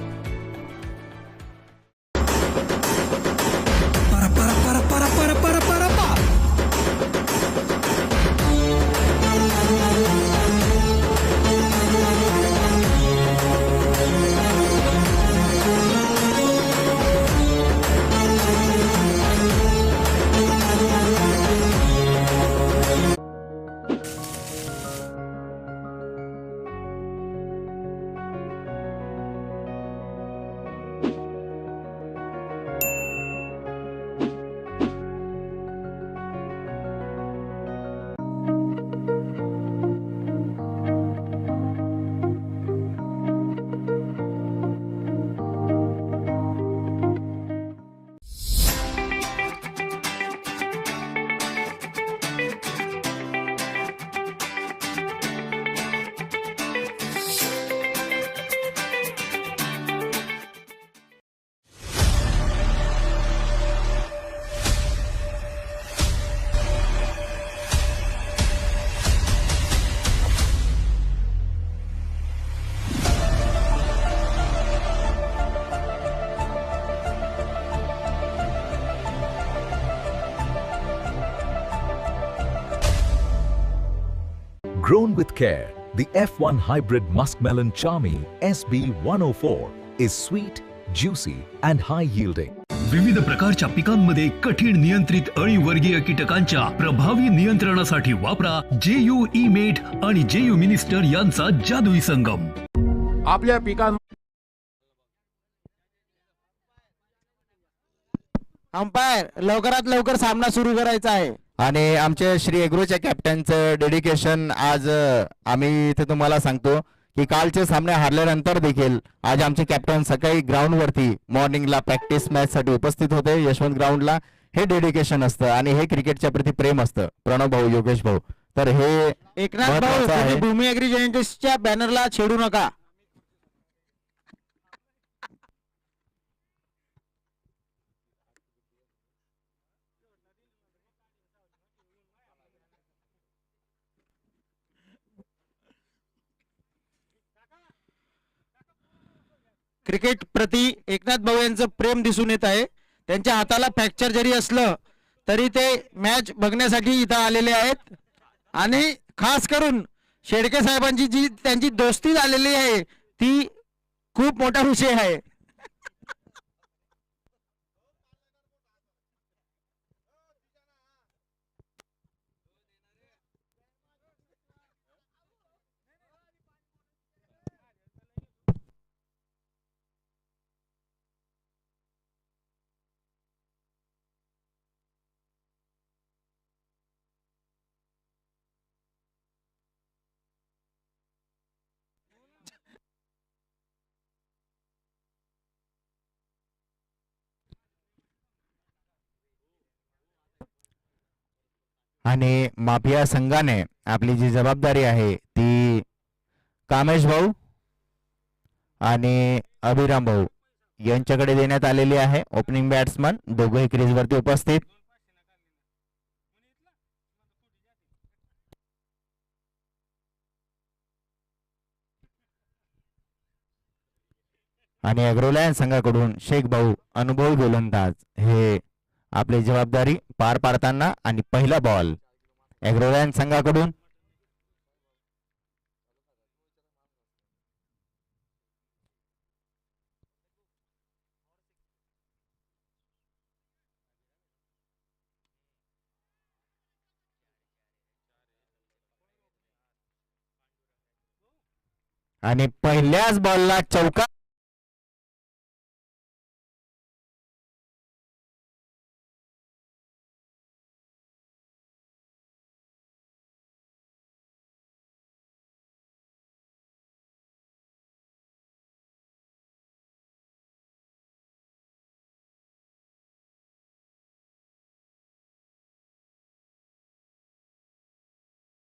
Grown with care, the F1 hybrid muskmelon Charmy SB104 is sweet, juicy and high yielding. विविध प्रकारच्या पिकांमध्ये कठीण नियंत्रित अळीवर्गीय कीटकांच्या प्रभावी नियंत्रणासाठी वापरा JU E-Mate आणि JU मिनिस्टर यांचा जादुई संगम. आपल्या पिकां अंपायर लवकरात लवकर सामना सुरू करायचा आहे. आणि आमच्या श्री एग्रोच्या कॅप्टनचं डेडिकेशन आज आम्ही इथे तुम्हाला सांगतो की कालचे सामने हारल्यानंतर देखील आज आमचे कॅप्टन सकाळी ग्राउंडवरती मॉर्निंगला प्रॅक्टिस मॅच साठी उपस्थित होते यशवंत ग्राउंडला. हे डेडिकेशन असतं आणि हे क्रिकेटच्या प्रती प्रेम असतं. प्रणव भाऊ, योगेश भाऊ, तर हे एकनाथ भाऊ, महत्त्वाचं आहे. तुम्ही भूमी अॅग्री जयंतीच्या बॅनरला छेडू नका. क्रिकेट प्रती एकनाथ भाऊ यांचं प्रेम दिसून येत आहे. त्यांच्या हाताला फ्रॅक्चर जरी असलं तरी ते मॅच बघण्यासाठी इथं आलेले आहेत आणि खास करून शेडके साहेबांची जी त्यांची दोस्ती झालेली आहे ती खूप मोठा विषय आहे. आणि माफिया संघाने आपली जी जबाबदारी आहे ती कामेश भाऊ आणि अभिराम भाऊ यांच्याकडे देण्यात आलेली आहे. ओपनिंग बॅट्समन दोघेही क्रीजवरती उपस्थित. आणि अग्रोलॅन संघाकडून शेख भाऊ अनुभवी गोलंदाज हे आपली जबाबदारी पार पाडताना. आणि पहिला बॉल अग्रोलॅन संघाकडून. आणि पहिल्याच बॉलला चौका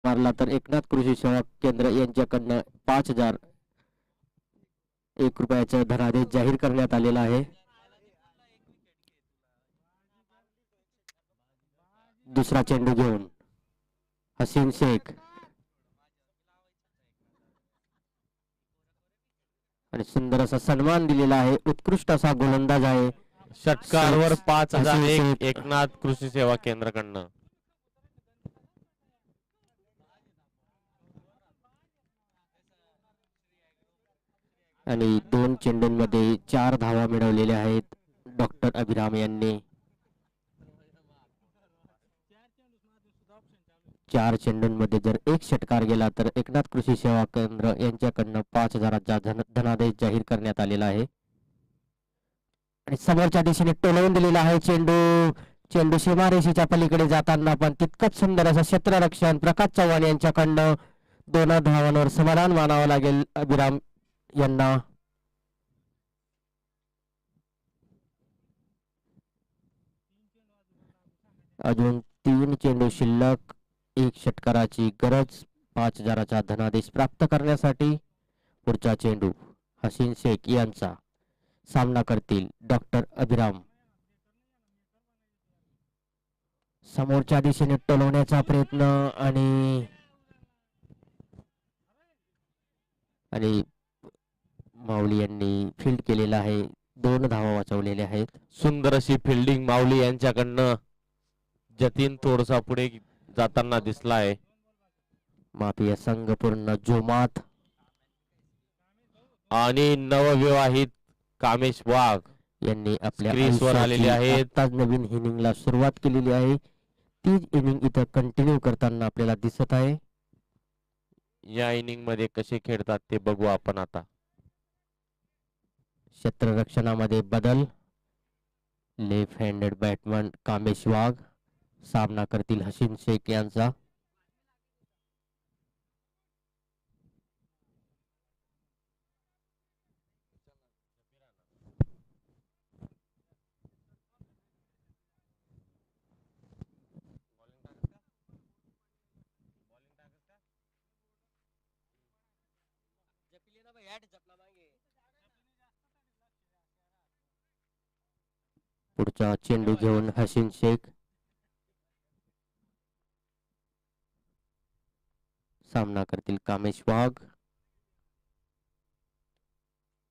मारला तर एकनाथ कृषी सेवा केंद्र यांच्याकडनं 5,001 रुपयाचा धनादेश जाहीर करण्यात आलेला आहे. दुसरा चेंडू घेऊन हसीन शेख आणि सुंदर असा सन्मान दिलेला आहे. उत्कृष्ट असा गोलंदाज आहे. षटकारवर 5,001 शेख. एकनाथ कृषी सेवा केंद्राकडनं. आणि 2 चेंडूंमध्ये 4 धावा मिळवलेल्या आहेत डॉक्टर अभिराम यांनी. 4 चेंडूंमध्ये जर 1 षटकार गेला तर एकनाथ कृषी सेवा केंद्र यांच्याकडनं 5,000चा धनादेश जाहीर करण्यात आलेला आहे. आणि समोरच्या दिशेने टोलवून दिलेला आहे चेंडू सीमारेषेच्या पलीकडे जाताना पण तितकंच सुंदर असं क्षेत्ररक्षण प्रकाश चव्हाण यांच्याकडनं 2 धावांवर समाधान मानावं लागेल अभिराम यांना. अजून 3 चेंडू शिल्लक, 1 षटकाराची गरज 5,000चा धनादेश प्राप्त करण्यासाठी. पुढचा चेंडू हसीन शेख यांचा. सामना करतील डॉक्टर अभिराम. समोरच्या दिशेने टोलवण्याचा प्रयत्न आणि माऊली यांनी फील्ड केलेला आहे. 2 धावा वाचवलेल्या आहेत. सुंदर अशी फिल्डिंग माऊली यांच्याकडनं. जतीन थोडसा पुढे जाताना दिसला आहे. माफिया संघ पूर्ण जोमात. आणि नवविवाहित कामेश वाघ यांनी आपल्या क्रीजवर आलेले आहेत. आताच नवीन इनिंगला सुरुवात केलेली आहे. तीच इनिंग इथं कंटिन्यू करताना आपल्याला दिसत आहे. या इनिंग मध्ये कसे खेळतात ते बघू आपण आता. क्षेत्ररक्षणामध्ये बदल. लेफ्ट हँडेड बॅट्समन कामेश वाघ सामना करतील हसीन शेख यांचा. पुढचा चेंडू घेऊन हसीन शेख. सामना करतील कामेश वाघ.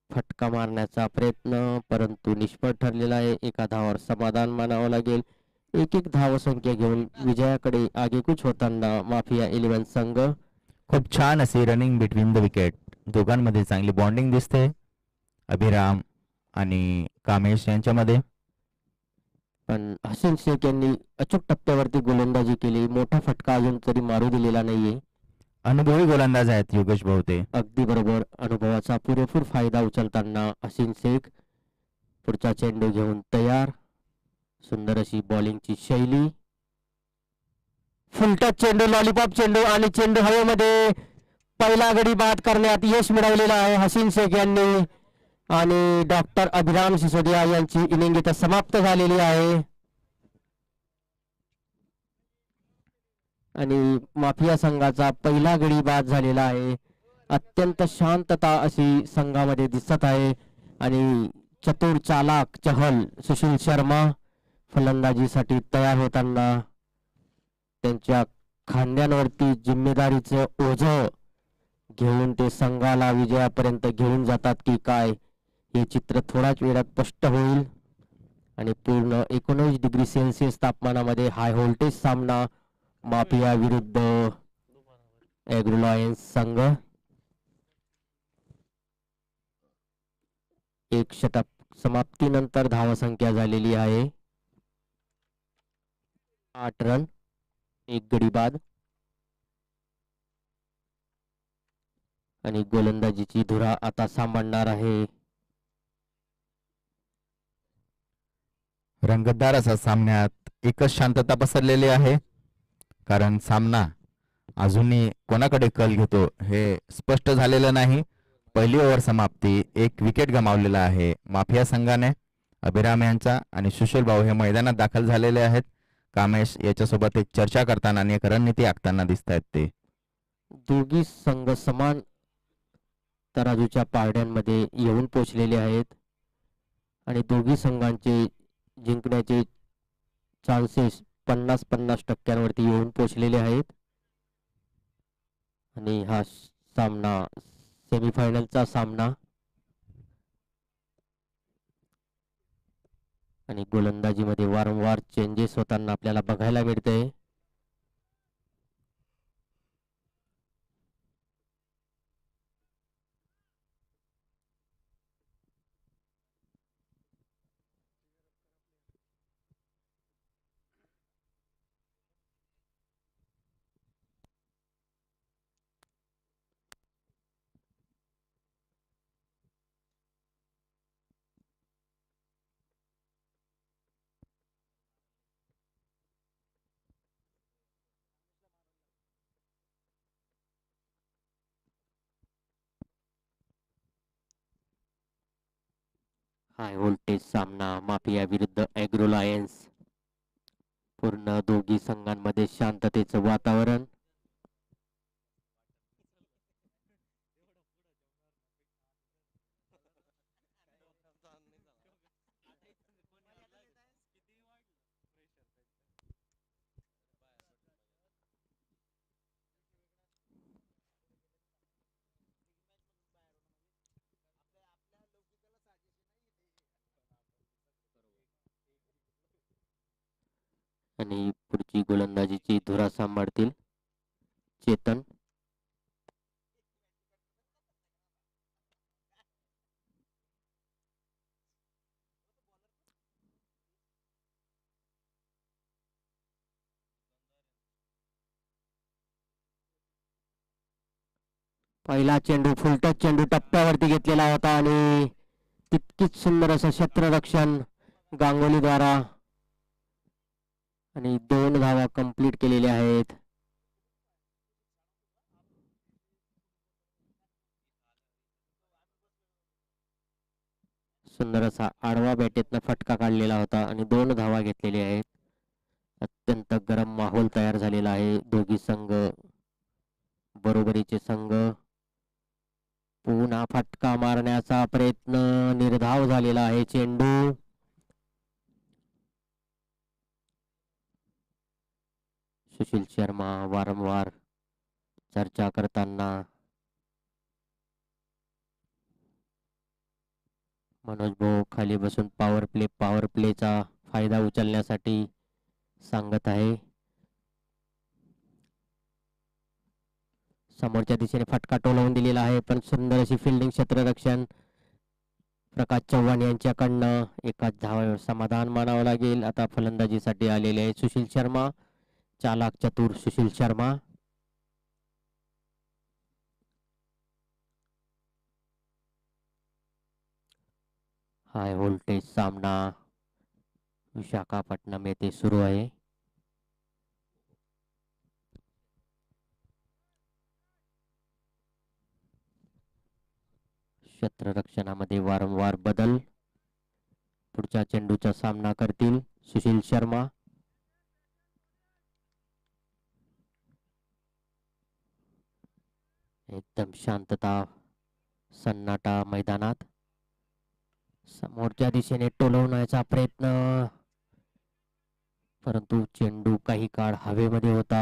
फटका मारण्याचा प्रयत्न परंतु निष्फळ ठरलेला आहे. 1 धावावर समाधान मानावं लागेल. 1 धावसंख्या घेऊन विजयाकडे आगेकूच होताना माफिया 11 संघ. खूप छान अशी रनिंग बिटवीन द विकेट. दोघांमध्ये चांगली बॉन्डिंग दिसते अभिराम आणि कामेश यांच्यामध्ये. पण हसीन शेख यांनी अचूक टप्प्यावरती गोलंदाजी केली. मोठा फटका अजून तरी मारू दिलेला नाहीये. अनुभवी गोलंदाज आहेत योगेश भाऊ ते. अगदी बरोबर. अनुभवाचा पुरेपूर फायदा उचलताना हसीन शेख. पुढचा चेंडू घेऊन तयार. सुंदर अशी बॉलिंगची शैली. फुलटच चेंडू, लॉलीपॉप चेंडू आणि चेंडू हवेमध्ये. पहिला गडी बाद करण्यात यश मिळवलेलं आहे हसीन शेख यांनी. आणि डॉक्टर अभिराम सिसोदिया यांची इनिंग इथं समाप्त झालेली आहे. आणि माफिया संघाचा पहिला गडी बाद झालेला आहे. अत्यंत शांतता अशी संघामध्ये दिसत आहे. आणि चतुर चालाक चहल सुशील शर्मा फलंदाजीसाठी तयार होताना त्यांच्या खांद्यांवरती जिम्मेदारीचं ओझं घेऊन ते संघाला विजयापर्यंत घेऊन जातात की काय हे चित्र थोड्याच वेळात स्पष्ट होईल. आणि पूर्ण 19 डिग्री सेल्सिअस तापमानामध्ये हाय व्होल्टेज सामना माफिया विरुद्ध एग्रो लायन्स संघ. 1 षटक समाप्तीनंतर धावसंख्या झालेली आहे 8 रन, 1 गडी बाद. आणि गोलंदाजीची धुरा आता सांभाळणार आहे रंगतदार असा सामन्यात एकच शांतता पसरलेली आहे. कारण सामना अजूनही कोणाकडे कल घेतो हे स्पष्ट झालेलं नाही. पहिली ओव्हर समाप्ती. 1 विकेट गमावलेला आहे माफिया संघाने. अभिराम यांचा आणि सुशील भाऊ हे मैदानात दाखल झालेले आहेत. कामेश याच्यासोबत एक चर्चा करताना आणि एक रणनीती आखताना दिसत आहेत ते. दोघी संघ समान तराजूच्या पारड्यांमध्ये येऊन पोचलेले आहेत आणि दोघी संघांचे जिंकण्याचे चान्सेस 50-50% येऊन पोचलेले आहेत आणि हा सामना सेमीफायनलचा सामना आणि गोलंदाजीमध्ये वारंवार चेंजेस होताना आपल्याला बघायला मिळते. हाय व्होल्टेज सामना माफिया विरुद्ध ॲग्रो लायन्स. पूर्ण दोघी संघांमध्ये शांततेचं वातावरण. आणि पुढची गोलंदाजीची धुरा सांभाळतील चेतन. पहिला चेंडू फुलटच चेंडू टप्प्यावरती घेतलेला होता आणि तितकीच सुंदर असं क्षेत्ररक्षण गांगुलीद्वारा आणि 2 धावा कंप्लीट केलेल्या आहेत. सुंदर असा आडवा बॅटेतनं फटका काढलेला होता आणि 2 धावा घेतलेल्या आहेत. अत्यंत गरम माहोल तयार झालेला आहे. दोघी संघ बरोबरीचे संघ. पुन्हा फटका मारण्याचा प्रयत्न निर्धाव झालेला आहे. चेंडू सुशील शर्मा वारंवार चर्चा करताना मनोज भाऊ खाली बसून पॉवर प्लेचा फायदा उचलण्यासाठी सांगत आहे. समोरच्या दिशेने फटका टोलवून दिलेला आहे पण सुंदर अशी फिल्डिंग क्षेत्ररक्षण प्रकाश चव्हाण यांच्याकडनं. एकाच धावावर समाधान मानावं लागेल. आता फलंदाजीसाठी आलेले आहे सुशील शर्मा. चालाक चतुर सुशील शर्मा. हाय व्होल्टेज सामना विशाखापट्टणम येथे सुरू आहे. क्षेत्ररक्षणामध्ये वारंवार बदल. पुढच्या चेंडूचा सामना करतील सुशील शर्मा. एकदम शांतता सन्नाटा मैदानात. समोरच्या दिशेने टोलवण्याचा प्रयत्न परंतु चेंडू काही काळ हवेमध्ये होता.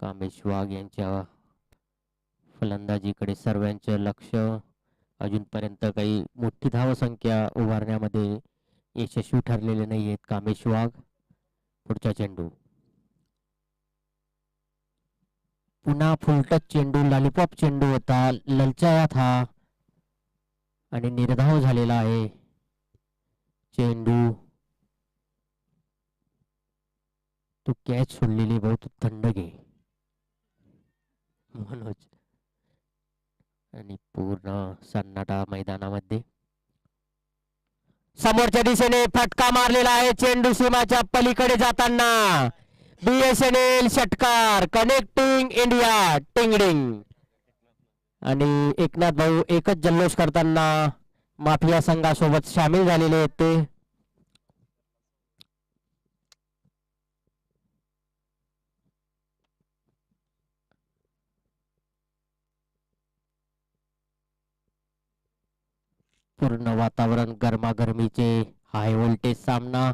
कामेश वाघ यांच्या फलंदाजीकडे सर्वांचे लक्ष. अजूनपर्यंत काही मोठी धावसंख्या उभारण्यामध्ये यशस्वी ठरलेले नाही आहेत कामेश वाघ. पुढचा चेंडू पुन्हा फुलटच चेंडू लॉलीपॉप चेंडू होता. ललचाया था आणि निर्धाव झालेला आहे चेंडू. तू कॅच सोडलेली भाऊ तू थंड घे मनोज. आणि पूर्ण सन्नाटा मैदानामध्ये. समोरच्या दिशेने फटका मारलेला आहे चेंडू सीमाच्या पलीकडे जाताना. BSNL षटकार कनेक्टिंग इंडिया टिंगडिंग. आणि एकनाथ भाऊ एकच जल्लोष करताना माफिया संघासोबत सामील झालेले आहेत ते. पूर्ण वातावरण गरमागरमीचे हाय व्होल्टेज सामना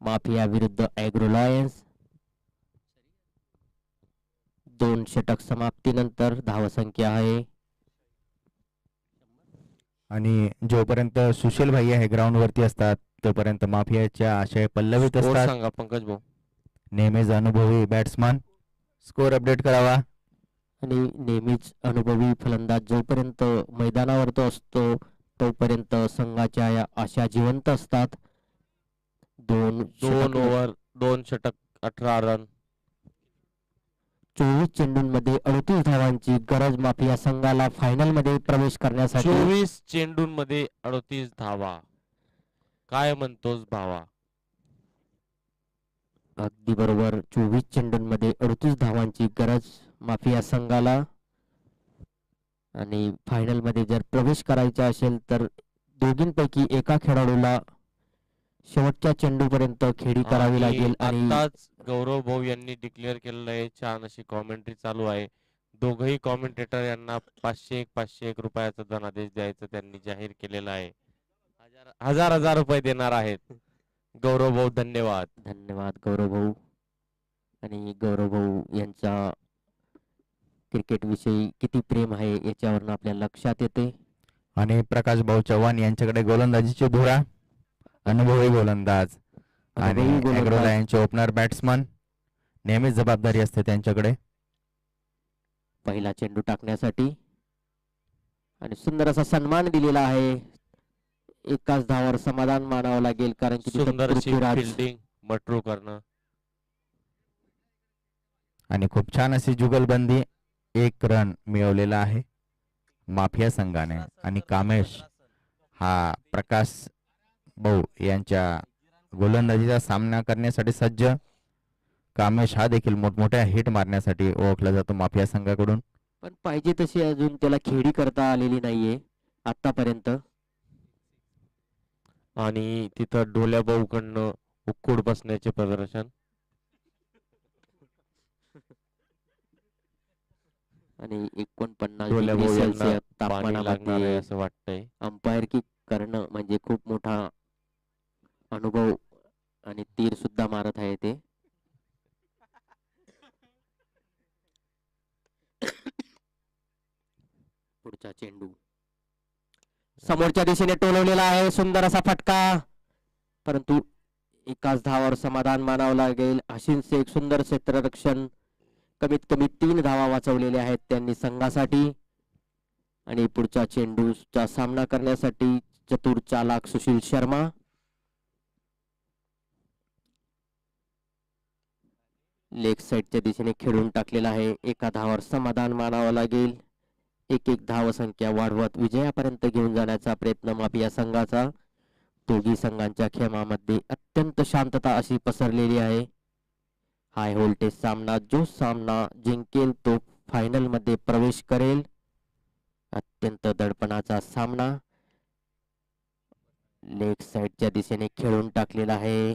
माफिया विरुद्ध ॲग्रो लायन्स. 2 षटक समाप्तीनंतर धावसंख्या आहे. आणि जोपर्यंत सुशील भैया हे ग्राउंड वरती असतात तोपर्यंत माफियाच्या आशय पल्लवित स्कोर असतात. सांगा पंकज भाऊ. नेहमीच अनुभवी बॅट्समन स्कोर अपडेट करावा. आणि नेहमीच अनुभवी फलंदाज जोपर्यंत मैदानावर तो असतो तोपर्यंत संघाच्या या आशा जिवंत असतात. 2 ओव्हर 2 षटक 18 रन. 24 चेंडूंमध्ये 38 धावांची गरज माफिया संघाला फायनल मध्ये प्रवेश करण्यासाठी. 24 चेंडूंमध्ये 38 धावा. काय म्हणतोस भावा? अगदी बरोबर. 24 चेंडूंमध्ये 38 धावांची गरज माफिया संघाला. आणि फायनल मध्ये जर प्रवेश करायचा असेल तर दोघींपैकी एका खेळाडूला शेवटच्या चेंडूपर्यंत खेळी करावी लागेल. आणि आताच गौरव भाऊ यांनी डिक्लेअर केलेलं आहे. छान अशी कॉमेंट्री चालू आहे. दोघही कॉमेंटेटर यांना 501 रुपयाचा धनादेश द्यायचं त्यांनी जाहीर केलेलं आहे. हजार रुपये देणार आहेत. गौरव भाऊ धन्यवाद. धन्यवाद गौरव भाऊ. आणि गौरव भाऊ यांचा क्रिकेट विषयी किती प्रेम आहे याच्यावरून आपल्या लक्षात येते. आणि प्रकाश भाऊ चव्हाण यांच्याकडे गोलंदाजीची धुरा. अनुभवी गोलंदाज आणि ॲग्रो लायन्सचे ओपनर बॅट्समन. नेहमीच जबाबदारी असते त्यांच्याकडे. पहिला चेंडू टाकण्यासाठी आणि सुंदर असा सन्मान दिलेला आहे. एकाच धावावर समाधान मानावं लागेल कारण की तिथं सुंदर अशी पृथ्वीराज फिल्डिंग मट्रू करणं. आणि खूप छान अशी जुगलबंदी. 1 रन मिळवलेला आहे माफिया संघाने. आणि कामेश हा प्रकाश भाऊ यांच्या गोलंदाजीचा सामना करण्यासाठी सज्ज. कामेश हा देखील मोठमोठ्या हिट मारण्यासाठी ओळखला जातो माफिया संघाकडून. पण पाहिजे तशी अजून त्याला खेळी करता आलेली नाहीये आतापर्यंत. आणि तिथं डोल्या भाऊकडनं उक्कुड बसण्याचे प्रदर्शन. आणि 49 डोल्या डिग्री भाऊ यांना सेल्सिअस पाणी लागणार आहे तापमानामध्ये असं वाटतंय. अंपायर किक करणं म्हणजे खूप मोठा अनुभव. आणि तीर सुद्धा मारत आहे ते. पुढचा चेंडू समोरच्या दिशेने टोलवलेला आहे. सुंदर असा फटका. परंतु एकाच धावावर समाधान मानावं लागेल. हसीन शेख सुंदर क्षेत्ररक्षण. कमीत कमी 3 धावा वाचवलेल्या आहेत त्यांनी संघासाठी. आणि पुढच्या चेंडूचा सामना करण्यासाठी चतुर चालाक सुशील शर्मा. लेग साईडच्या दिशेने खेळून टाकलेला आहे. एका धावावर समाधान मानावं लागेल. एक धावसंख्या वाढवत विजयापर्यंत घेऊन जाण्याचा प्रयत्न माफिया संघाचा. दोघी संघांच्या खेमामध्ये अत्यंत शांतता अशी पसरलेली आहे. हाय व्होल्टेज सामना. जो सामना जिंकेल तो फायनल मध्ये प्रवेश करेल. अत्यंत दडपणाचा सामना. लेग साईडच्या दिशेने खेळून टाकलेला आहे.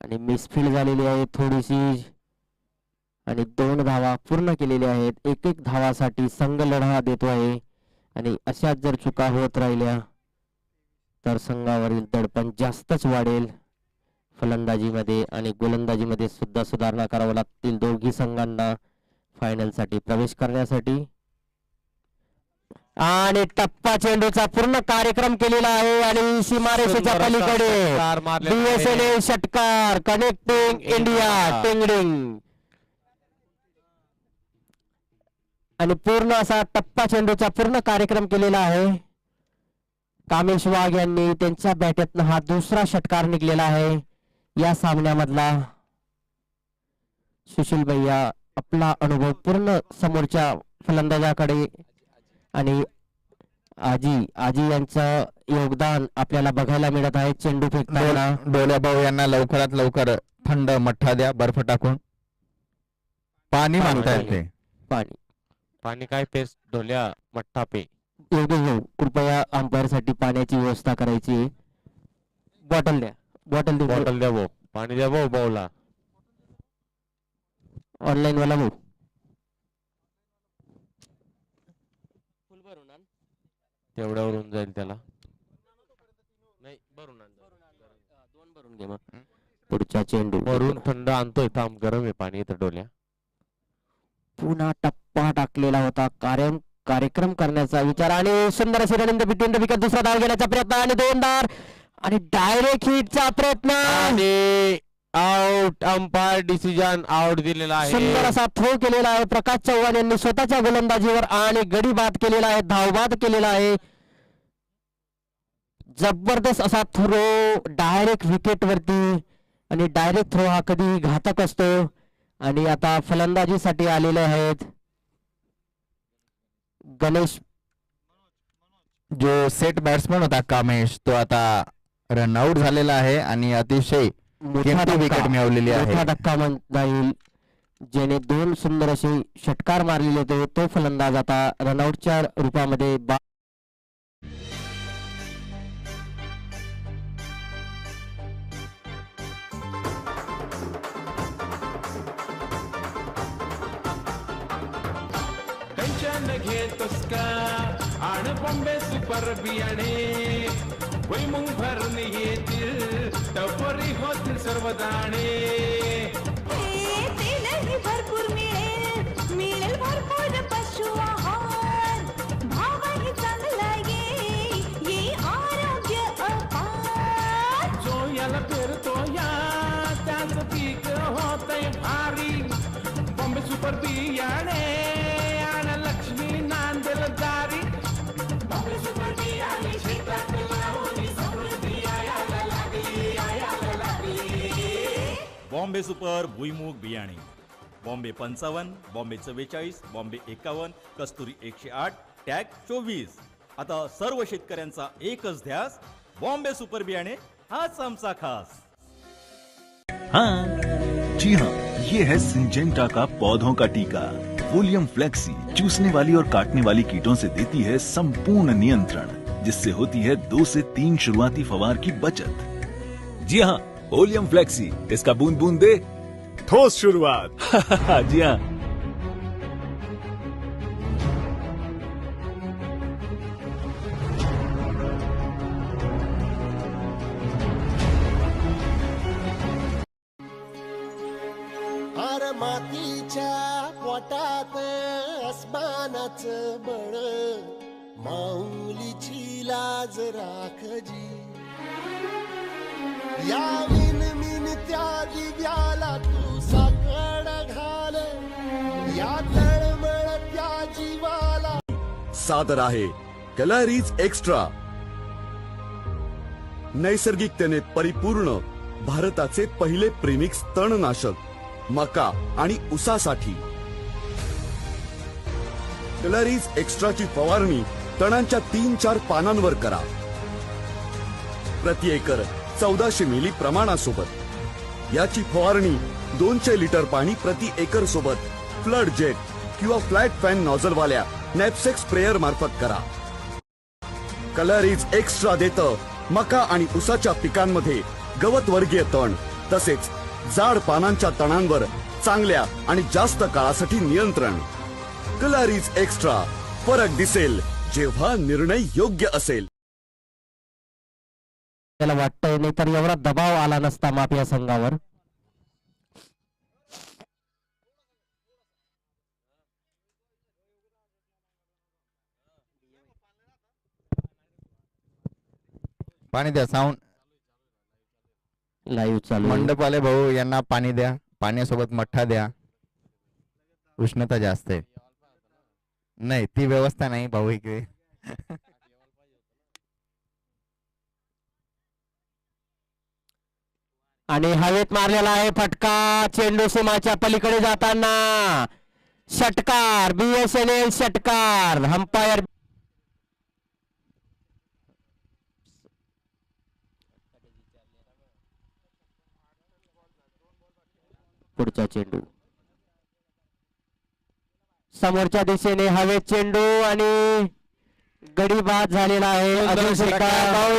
आणि मिसफील्ड झालेली आहे थोडीशी. आणि 2 धावा पूर्ण केलेल्या आहेत. एक धावासाठी संघ लढा देतो आहे. आणि अशाच जर चुका होत राहिल्या तर संघावरील दडपण जास्तच वाढेल. फलंदाजीमध्ये आणि गोलंदाजीमध्ये सुद्धा सुधारणा करावं लागतील दोघी संघांना फायनल साठी प्रवेश करण्यासाठी. आणि टप्पा चेंडूचा पूर्ण कार्यक्रम केलेला आहे. आणि सीमारेषेच्या पलीकडे BSNL षटकार कनेक्टिंग इंडिया टिंगडिंग. आणि पूर्ण असा टप्पा चेंडूचा पूर्ण कार्यक्रम केलेला आहे. कामेश वाघ यांनी त्यांच्या बॅटतनं हा दुसरा षटकार निघलेला आहे या सामन्यामधला. सुशील भैया आपला अनुभव पूर्ण समोरच्या फलंदाजाकडे. आणि आजी यांचं योगदान आपल्याला बघायला मिळत आहे चेंडू फेकताना. डोल्या भाऊ यांना लवकरात लवकर थंड मठ्ठा द्या बर्फ टाकून. पाणी मागतायत ते. पाणी काय पेस्ट ढोल्या मठ्ठा पे. योगेश भाऊ कृपया अंपायर साठी पाण्याची व्यवस्था करायची. बॉटल द्या. बॉटल द्या भाऊ. पाणी द्या भाऊ भाऊला. ऑनलाईन वाला भाऊ. चेंडू वरून थंड आणतोय, थांब गरम आहे पाणी इथं डोल्या. पुन्हा टप्पा टाकलेला होता कार्यक्रम करण्याचा विचार आणि सुंदर अशी रनिंग बिटवीन द विकेट, दुसरा धाव घेण्याचा प्रयत्न आणि 2 धाव आणि डायरेक्ट हिटचा प्रयत्न आणि आउट. अंपायर डिसिजन आउट दिलेला सुंदर आहे. असा थ्रो केलेला आहे प्रकाश चव्हाण यांनी स्वतःच्या गोलंदाजीवर आणि गडी बाद केलेला आहे, धावबाद केलेला आहे. जबरदस्त असा थ्रो डायरेक्ट विकेट वरती आणि डायरेक्ट थ्रो हा कधी घातक असतो. आणि आता फलंदाजीसाठी आलेले आहेत गणेश. जो सेट बॅट्समन होता कामेश, तो आता रनआउट झालेला आहे आणि अतिशय किमती विकेट मिळवलेली आहे. मोठा धक्का म्हणता येईल, ज्याने 2 सुंदर असे षटकार मारलेले होते. तो फलंदाज आता रनआउटच्या रूपामध्ये घेतोस का आण बॉम्बे सुपर बियाणे भुईमुंग भरणे येतील टपोरी होतील सर्व दाणे. तेलही भरपूर मिळेल भरपूर पशु आहार, भावही चांगला ये आरोग्य अपार. जो याला पेरतो या त्याच पीक होतय भारी. बॉम्बे सुपर बियाणे आण लक्ष्मी नांदेल दारी. बॉम्बे सुपर बियाणे शेतात लावून समृद्धी यायला लागली. बॉम्बे सुपर भुईमुग बियाणे, बॉम्बे 55, बॉम्बे 44, बॉम्बे 51, कस्तुरी 108, टॅग 24. आता सर्व शेतकऱ्यांचा एकच ध्यास, बॉम्बे सुपर बियाणे हाच आमचा खास. हाँ जी हाँ, ये है सिंजेंटा का पौधों का टीका. वोलियम फ्लेक्सी चूसने वाली और काटने वाली कीटों से देती है संपूर्ण नियंत्रण, जिससे होती है 2 से 3 शुरुआती फवार की बचत. जी हाँ, वोलियम फ्लेक्सी, इसका बूंद बूंद दे ठोस शुरुआत. जी हाँ. मातीच्या पोटात अस्मानाचं बळ, माऊलीची लाज राखजी. या मिनमिनत्या दिव्याला तू साकड घाल, या तळमळत्या जीवाला. सादर आहे कलरीज एक्स्ट्रा, नैसर्गिकतेने परिपूर्ण भारताचे पहिले प्रीमिक्स तणनाशक मका आणि उसासाठी. कलरीज एक्स्ट्राची फवारणी तणांच्या 3-4 पानांवर करा. प्रति एकर 1400 मिली प्रमाणासोबत याची फवारणी 200 लिटर पाणी प्रति एकर सोबत फ्लड जेट किंवा फ्लॅट फॅन नॉझलवाल्या नॅपसेक स्प्रेयर मार्फत करा. कलरीज एक्स्ट्रा देतं मका आणि उसाच्या पिकांमध्ये गवत वर्गीय तण तसेच जाड पानांच्या तणांवर चांगल्या आणि जास्त काळासाठी नियंत्रण. कलरीज एक्स्ट्रा, फरक दिसेल जेव्हा निर्णय योग्य असेल. त्याला वाटतंय, नाही तर एवढा दबाव आला नसता माफिया संघावर. पाणी द्या. साऊंड लाईव्ह चालू. मंडपवाले भाऊ यांना पाणी द्या, पाण्यासोबत मठ्ठा द्या. उष्णता जास्त आहे. नाही ती व्यवस्था नाही भाऊ इकडे. आणि हवेत मारलेला आहे फटका, चेंडू सीमाच्या पलीकडे जाताना षटकार, BSNL षटकार. अंपायर पुढचा चेंडू समोरच्या दिशेने हवेत चेंडू आणि गडी बाद झालेला आहे. अजून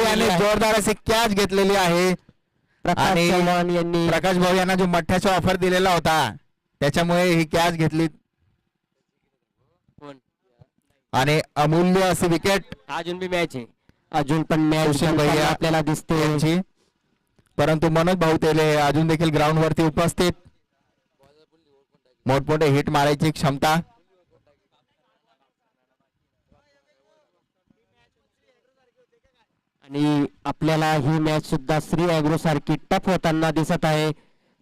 याने जोरदार असे कॅच घेतलेली आहे. प्रकाश चव्हाण यांनी, प्रकाश भाऊ यांना जो मठ्ठ्याचा ऑफर दिलेला होता त्याच्यामुळे ही कॅच घेतली आणि अमूल्य अशी विकेट. अजून बी मॅच आहे, अजून पण मॅच आपल्याला दिसते. परंतु मनोज भाऊ तेले हे अजून देखील ग्राउंड वरती उपस्थित. मोठमोठे हिट मारायची क्षमता. आणि आपल्याला ही मॅच सुद्धा श्री ॲग्रो सारखी टफ होताना दिसत आहे,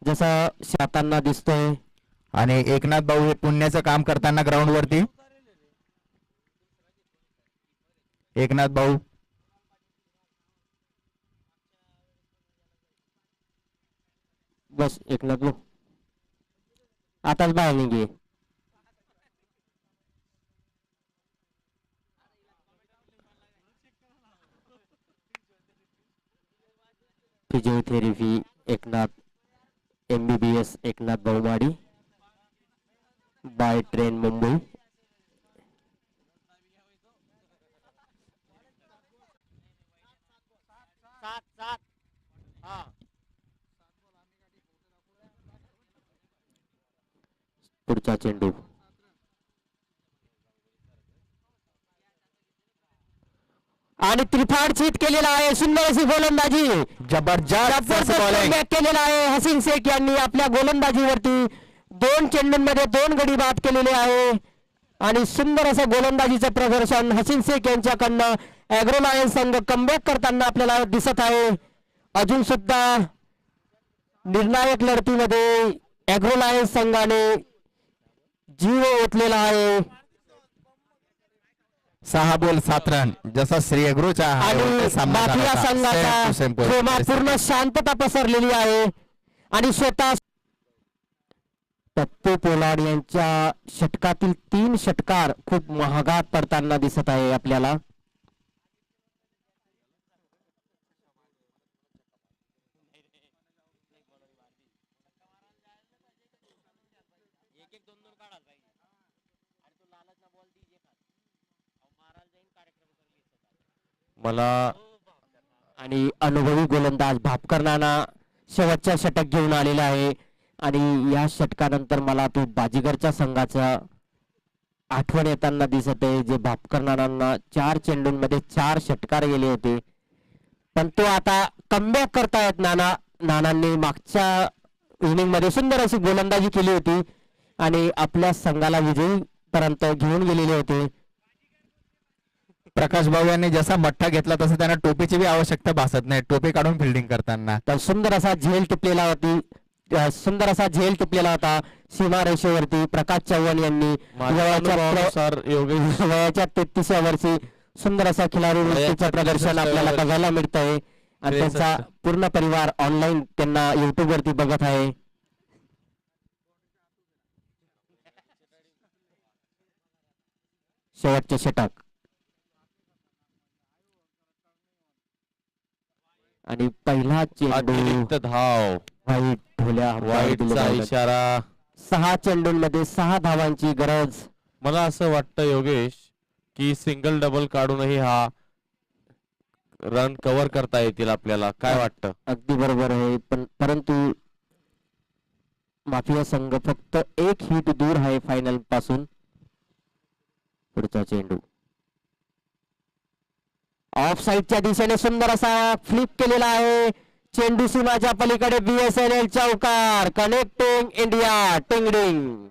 जसं शातांना दिसतोय. आणि एकनाथ भाऊ हे पुण्याचं काम करताना ग्राउंड वरती. एकनाथ भाऊ बस एकनाथ भाऊ आताच बाहेर निघे. Physiotherapy Eknath, MBBS Eknath भाऊमाडी, by train Mumbai. पुढचा चेंडू आणि त्रिफाड केलेला आहे. सुंदर अशी गोलंदाजी, जबरदस्त बॉलिंग केलेला आहे हसीन शेख यांनी आपल्या गोलंदाजीवरती. 2 चेंडूंमध्ये 2 गडी बाद केलेले आहे आणि सुंदर असं गोलंदाजीचं प्रदर्शन हसीन शेख यांच्याकडनं ॲग्रो लायन्स संघ कमबॅक करताना आपल्याला दिसत आहे. अजून सुद्धा निर्णायक लढतीमध्ये ॲग्रो लायन्स संघाने जीव ओतलेला आहे. 6 बॉल 7 रन जसा श्री अग्रोचा आणि माफिया संघाचा पूर्ण शांतता पसरलेली आहे. आणि स्वतः पप्पू पोलाड यांच्या षटकातील 3 षटकार खूप महागात पडताना दिसत आहे आपल्याला. मला आणि अनुभवी गोलंदाज भापकर नाना शेवटच्या षटक घेऊन आलेला आहे आणि या षटकानंतर मला तो बाजीगरच्या संघाचा आठवण येताना दिसत आहे, जे भापकर नानांना 4 चेंडूंमध्ये 4 षटकार गेले होते. पण तो आता कमबॅक करतायत नानांनी. मागच्या इनिंग मध्ये सुंदर अशी गोलंदाजी केली होती आणि आपल्या संघाला विजयीपर्यंत घेऊन गेलेले होते. प्रकाश भाऊ यांनी जसा मठ्ठा घेतला तसं त्यांना टोपीची बी आवश्यकता भासत नाही, टोपी काढून फिल्डिंग करताना. तर सुंदर असा झेल टिपलेला होता सीमा रेषेवरती. प्रकाश चव्हाण यांनी वयाच्या 33व्या वर्षी सुंदर असा खिलाडू वृत्तीचं प्रदर्शन आपल्याला बघायला मिळत आहे आणि त्यांचा पूर्ण परिवार ऑनलाईन त्यांना युट्यूब वरती बघत आहे. शेवटचे षटक आणि पहिला चेंडू धाव वाईट वाईटचा इशारा. 6 चेंडूंमध्ये 6 धावांची गरज. मला असं वाटतं योगेश की सिंगल डबल काढूनही हा रन कव्हर करता येतील आपल्याला. काय वाटतं? अगदी बरोबर आहे, परंतु माफिया संघ फक्त 1 हिट दूर आहे फायनल पासून. पुढचा चेंडू ऑफ साइडच्या दिशेने सुंदर असा फ्लिप केलेला आहे. चेंडू सीमाच्या पलीकडे BSNL चौकार. कनेक्टिंग इंडिया टिंगडिंग.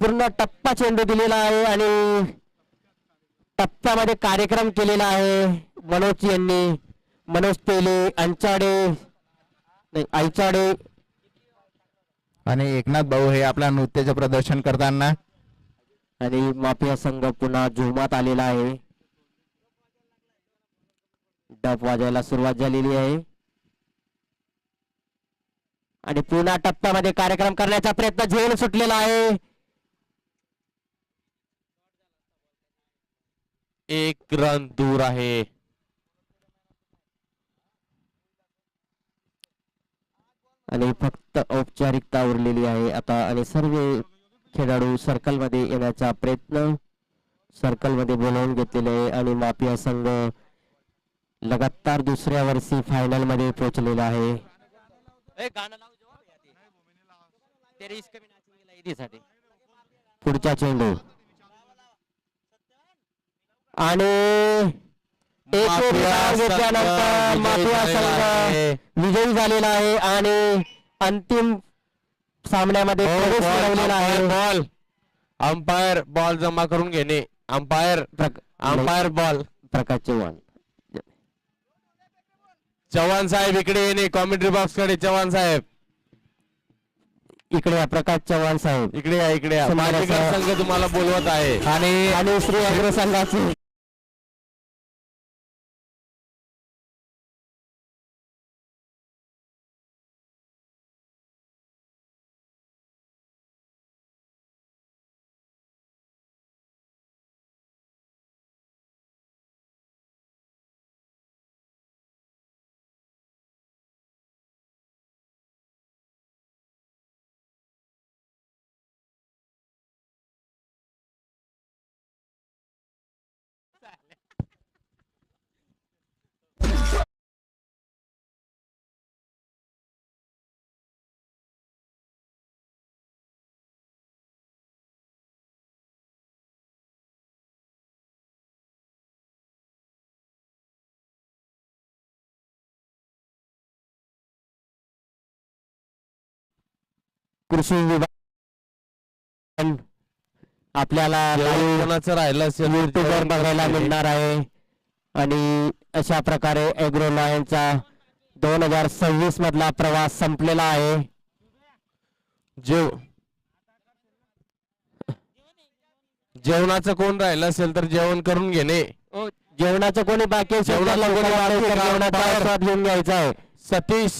पूर्ण टप्पा चेंडू दिलेला आहे आणि टप्प्यामध्ये कार्यक्रम केलेला आहे मनोज यांनी. मनोज तेले आयचाडे आणि एकनाथ भाऊ हे आपल्या नृत्याचं प्रदर्शन करताना. आणि माफिया संघ पुन्हा जोमात आलेला आहे. डफ वाजायला सुरुवात झालेली आहे आणि पुन्हा टप्प्यामध्ये कार्यक्रम करण्याचा प्रयत्न. झेल सुटलेला आहे. 1 रन दूर आहे. आणि फक्त औपचारिकता उरलेली आहे आता आणि सर्व खेळाडू सर्कल मध्ये येण्याचा प्रयत्न सर्कल मध्ये बोलावून घेतलेले आहे आणि माफिया संघ लगातार 2ऱ्या वर्षी फायनल मध्ये पोहोचलेला आहे. पुढचा चेंडू आणि एक माफिया डाव घेतल्यानंतर संघ माफिया विजयी झालेला आहे. संघ विजयी झालेला आहे आणि अंतिम सामन्यामध्ये प्रवेश मिळवलेला आहे. बॉल अंपायर बॉल जमा करून घेणे. Umpire ball. प्रकाश चव्हाण चव्हाण साहेब इकडे येणे. कॉमेंट्री बॉक्स कडे चव्हाण साहेब इकडे या. प्रकाश चव्हाण साहेब इकडे या. इकडे या. सुंदर माजीकर असं- संघ तुम्हाला बोलवत आहे. आणि श्री अग्र संघाचे कृषी विभाग आपल्याला लाईव्ह कोणाचं राहिलं असेल तर युट्यूबवर बघायला मिळणार आहे. आणि अशा प्रकारे एग्रो लायनचा 2026 मधला प्रवास संपलेला आहे. जेवणाचं कोण राहिलं असेल तर जेवण करून घेणे. जेवणाचं कोणी बाकी असेल तर जेवणाचा आस्वाद घेऊन घ्यायचा आहे. सतीश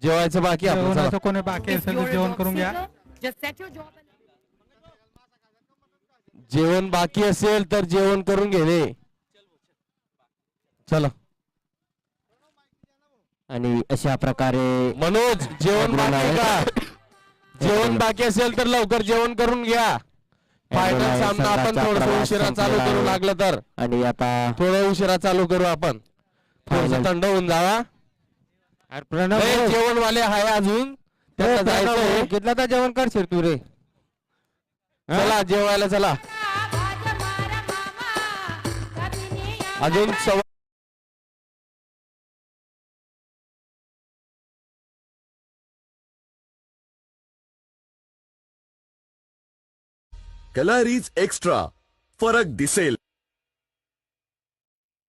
जेवायचं बाकी आपण जेवणाचं कोणी बाकी असेल तर जेवण करून घ्या. जेवण बाकी असेल तर जेवण करून घेणे. चला. आणि अशा प्रकारे मनोज जेवण बाकी का? जेवण बाकी असेल तर लवकर जेवण करून घ्या. फायनल सामना आपण थोडं उशिरा चालू करू लागलं तर. आणि आता थोडं उशिरा चालू करू आपण. थोडं थंड होऊन जावा. जेवण वाले आहे अजून त्याला जायचं. घेतला तर जेवण करशील तू रे. चला जेवायला चला. अजून कलारीज एक्स्ट्रा फरक दिसेल.